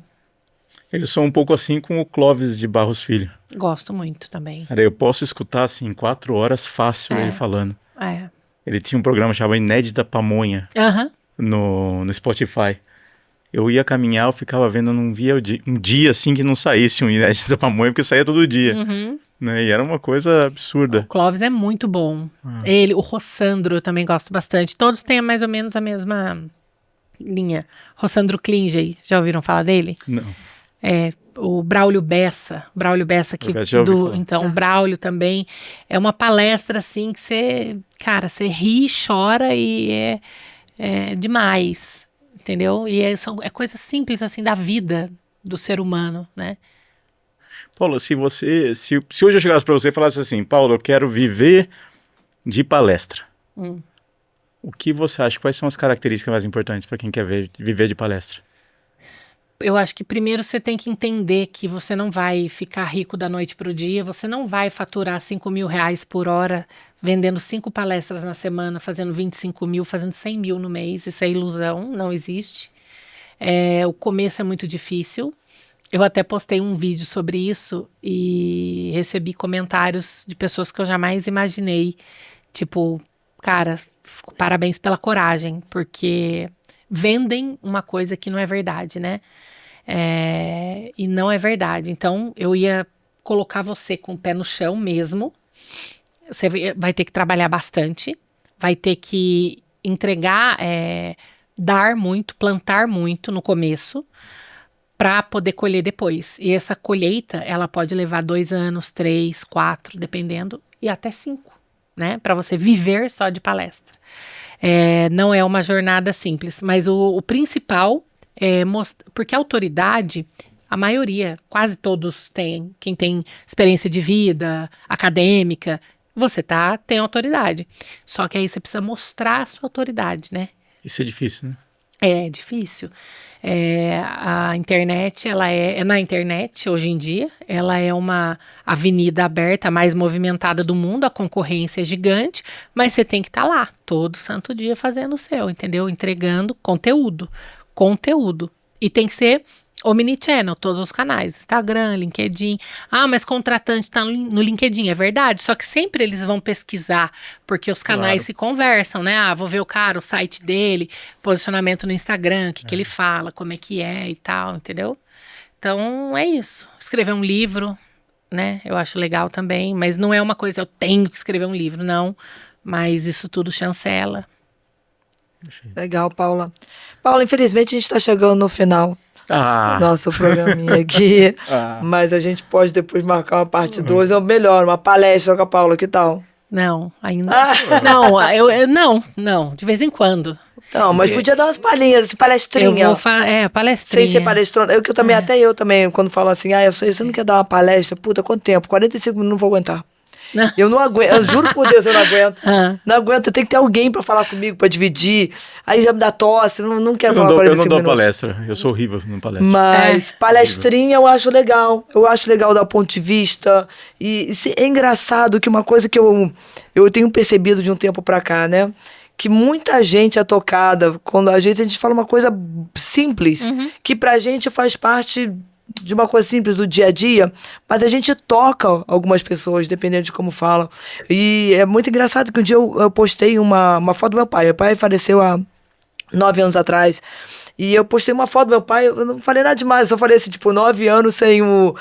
Eu sou um pouco assim com o Clóvis de Barros Filho. Gosto muito também. Cara, eu posso escutar, assim, 4 horas fácil ele falando. Ele tinha um programa chamado Inédita Pamonha no Spotify. Eu ia caminhar, eu ficava vendo, eu não via um dia assim que não saísse um Inédita Pamonha, porque saía todo dia. Né? E era uma coisa absurda. O Clóvis é muito bom. Ele, o Rossandro, eu também gosto bastante. Todos têm mais ou menos a mesma linha. Rossandro Klingey, já ouviram falar dele? Não. O Braulio Bessa que então o Braulio também é uma palestra assim que você ri, chora e é demais, entendeu? E é coisa simples assim da vida do ser humano, né? Paulo, se hoje eu chegasse para você e falasse assim, Paulo, eu quero viver de palestra. O que você acha? Quais são as características mais importantes para quem quer viver de palestra? Eu acho que primeiro você tem que entender que você não vai ficar rico da noite para o dia, você não vai faturar 5 mil reais por hora vendendo 5 palestras na semana, fazendo 25 mil, fazendo 100 mil no mês. Isso é ilusão, não existe. O começo é muito difícil. Eu até postei um vídeo sobre isso e recebi comentários de pessoas que eu jamais imaginei. Tipo, cara, parabéns pela coragem, porque vendem uma coisa que não é verdade, né? E não é verdade. Então, eu ia colocar você com o pé no chão mesmo. Você vai ter que trabalhar bastante, vai ter que entregar, dar muito, plantar muito no começo, para poder colher depois. E essa colheita, ela pode levar 2 anos, 3, 4, dependendo, e até 5, né? Para você viver só de palestra. Não é uma jornada simples, mas o principal é mostrar, porque a autoridade, a maioria, quase todos têm, quem tem experiência de vida, acadêmica, você tem autoridade. Só que aí você precisa mostrar a sua autoridade, né? Isso é difícil, né? É difícil. A internet, ela é na internet hoje em dia, ela é uma avenida aberta, mais movimentada do mundo, a concorrência é gigante, mas você tem que estar lá todo santo dia fazendo o seu, entendeu? Entregando conteúdo. E tem que ser omnichannel, todos os canais, Instagram, LinkedIn. Mas contratante está no LinkedIn, é verdade, só que sempre eles vão pesquisar, porque os canais se conversam, né? Vou ver o site dele, posicionamento no Instagram, o que ele fala, como é que é e tal, entendeu? Então, é isso. Escrever um livro, né? Eu acho legal também, mas não é uma coisa, eu tenho que escrever um livro, não. Mas isso tudo chancela. Legal, Paula. Paula, infelizmente a gente está chegando no final do nosso programinha aqui, mas a gente pode depois marcar uma parte 2, ou melhor, uma palestra com a Paula, que tal? Não, ainda não, de vez em quando. Não, mas podia dar umas palhinhas, palestrinha. Eu vou palestrinha. Sem ser palestrona. Até eu também, quando falo assim, você não quer dar uma palestra? Puta, quanto tempo? 45 minutos, não vou aguentar. Eu não aguento, eu juro por Deus, eu não aguento. Não aguento, tem que ter alguém pra falar comigo, pra dividir. Aí já me dá tosse, não quero falar 45 minutos. Eu não dou palestra, eu sou horrível no palestra. Mas palestrinha eu acho legal. Eu acho legal dar ponto de vista. E é engraçado que uma coisa que eu tenho percebido de um tempo pra cá, né? Que muita gente é tocada quando a gente fala uma coisa simples, que pra gente faz parte de uma coisa simples do dia a dia, mas a gente toca algumas pessoas, dependendo de como fala. E é muito engraçado que um dia eu postei uma foto do meu pai. Meu pai faleceu há 9 anos atrás. E eu postei uma foto do meu pai, eu não falei nada demais, eu só falei assim, 9 anos sem o...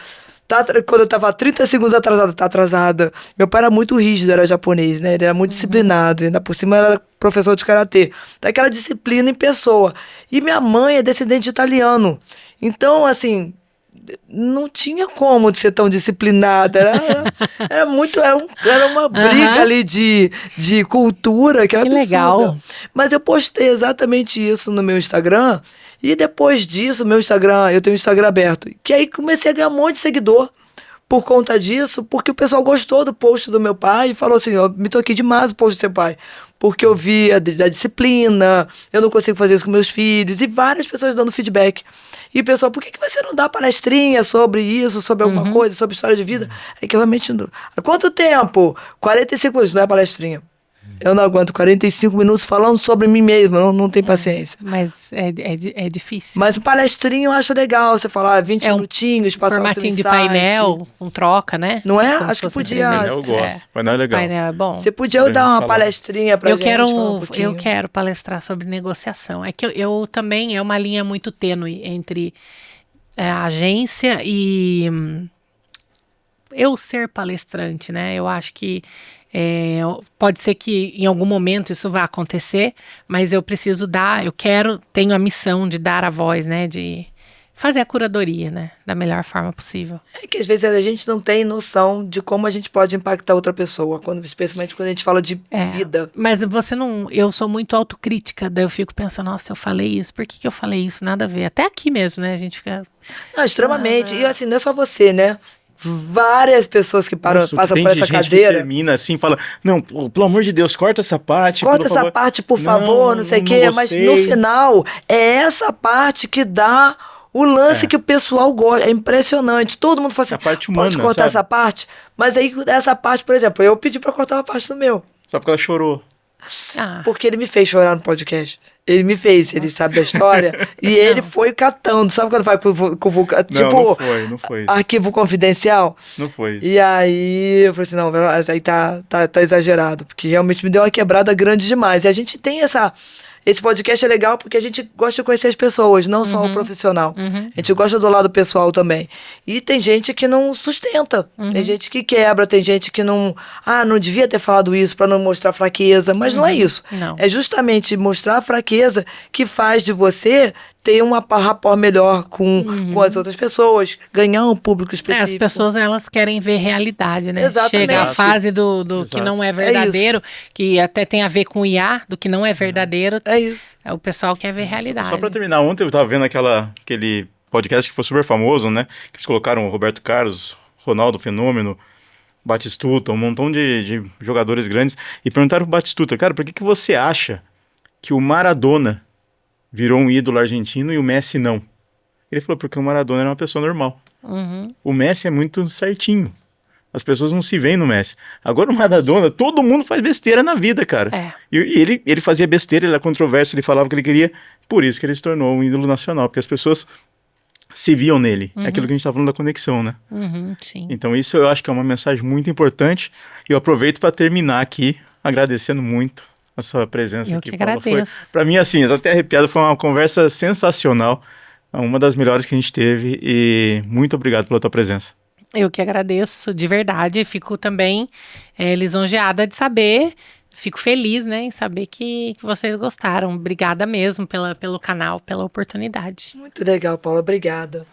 quando eu tava 30 segundos atrasada, tá atrasada. Meu pai era muito rígido, era japonês, né? Ele era muito disciplinado, ainda por cima era professor de karatê. Daquela disciplina em pessoa. E minha mãe é descendente de italiano. Então, assim, não tinha como de ser tão disciplinada. Era uma briga ali de cultura, que é absurda. Legal. Mas eu postei exatamente isso no meu Instagram. E depois disso, meu Instagram, eu tenho um Instagram aberto. Que aí comecei a ganhar um monte de seguidor por conta disso, porque o pessoal gostou do post do meu pai e falou assim, eu me toquei demais o post do seu pai. Porque eu vi da disciplina, eu não consigo fazer isso com meus filhos, e várias pessoas dando feedback. E o pessoal, por que você não dá palestrinha sobre isso, sobre alguma coisa, sobre história de vida? É que eu realmente não... Há quanto tempo? 45 minutos, não é palestrinha. Eu não aguento 45 minutos falando sobre mim mesmo, não tenho paciência. Mas é difícil. Mas palestrinha eu acho legal, você falar 20 minutinhos, passar o seu formatinho de insight. painel, com troca, né? Não é? Como Acho que podia. Painel eu gosto, painel é legal. Painel é bom. Você podia dar uma palestrinha pra gente falar um pouquinho. Eu quero palestrar sobre negociação. É que eu também, é uma linha muito tênue entre a agência e eu ser palestrante, né? Eu acho que pode ser que em algum momento isso vá acontecer, mas eu preciso tenho a missão de dar a voz, né? De fazer a curadoria, né? Da melhor forma possível. É que às vezes a gente não tem noção de como a gente pode impactar outra pessoa, especialmente quando a gente fala de vida. Mas eu sou muito autocrítica, daí eu fico pensando, nossa, eu falei isso, por que eu falei isso? Nada a ver. Até aqui mesmo, né? A gente fica... Não, extremamente. E assim, não é só você, né? Várias pessoas que passam por essa cadeira. Que termina assim, fala, não, pelo amor de Deus, corta essa parte. Corta essa parte, por favor, não sei o quê. Mas no final, é essa parte que dá o lance que o pessoal gosta. É impressionante. Todo mundo fala assim, a parte humana, pode cortar essa parte. Mas aí, essa parte, por exemplo, eu pedi pra cortar uma parte do meu. Só porque ela chorou. Porque ele me fez chorar no podcast. Ele me fez, ele sabe da história. E ele foi catando. Sabe quando vai com não foi. Arquivo confidencial? Não foi isso. E aí eu falei assim, não, aí tá exagerado. Porque realmente me deu uma quebrada grande demais. E a gente tem esse podcast é legal porque a gente gosta de conhecer as pessoas, não só o profissional. A gente gosta do lado pessoal também. E tem gente que não sustenta. Tem gente que quebra, tem gente que não devia ter falado isso para não mostrar fraqueza. Mas não é isso. Não. É justamente mostrar a fraqueza que faz de você ter um rapport melhor com as outras pessoas, ganhar um público específico. As pessoas, elas querem ver realidade, né? Exatamente. Chega a fase do que não é verdadeiro, que até tem a ver com IA, do que não é verdadeiro. É isso. O pessoal quer ver realidade. Só pra terminar, ontem eu tava vendo aquele podcast que foi super famoso, né? Que eles colocaram o Roberto Carlos, Ronaldo Fenômeno, Batistuta, um montão de jogadores grandes, e perguntaram pro Batistuta, cara, por que você acha que o Maradona virou um ídolo argentino e o Messi não? Ele falou, porque o Maradona era uma pessoa normal. O Messi é muito certinho. As pessoas não se veem no Messi. Agora o Maradona, todo mundo faz besteira na vida, cara. E ele fazia besteira, ele era controverso, ele falava o que ele queria, por isso que ele se tornou um ídolo nacional, porque as pessoas se viam nele. É aquilo que a gente tá falando da conexão, né? Sim. Então isso eu acho que é uma mensagem muito importante, e eu aproveito para terminar aqui, agradecendo muito a sua presença aqui, Paula. Para mim, assim, eu tô até arrepiado, foi uma conversa sensacional, uma das melhores que a gente teve, e muito obrigado pela tua presença. Eu que agradeço, de verdade, fico também lisonjeada de saber, fico feliz, né, em saber que vocês gostaram. Obrigada mesmo pelo canal, pela oportunidade. Muito legal, Paula, obrigada.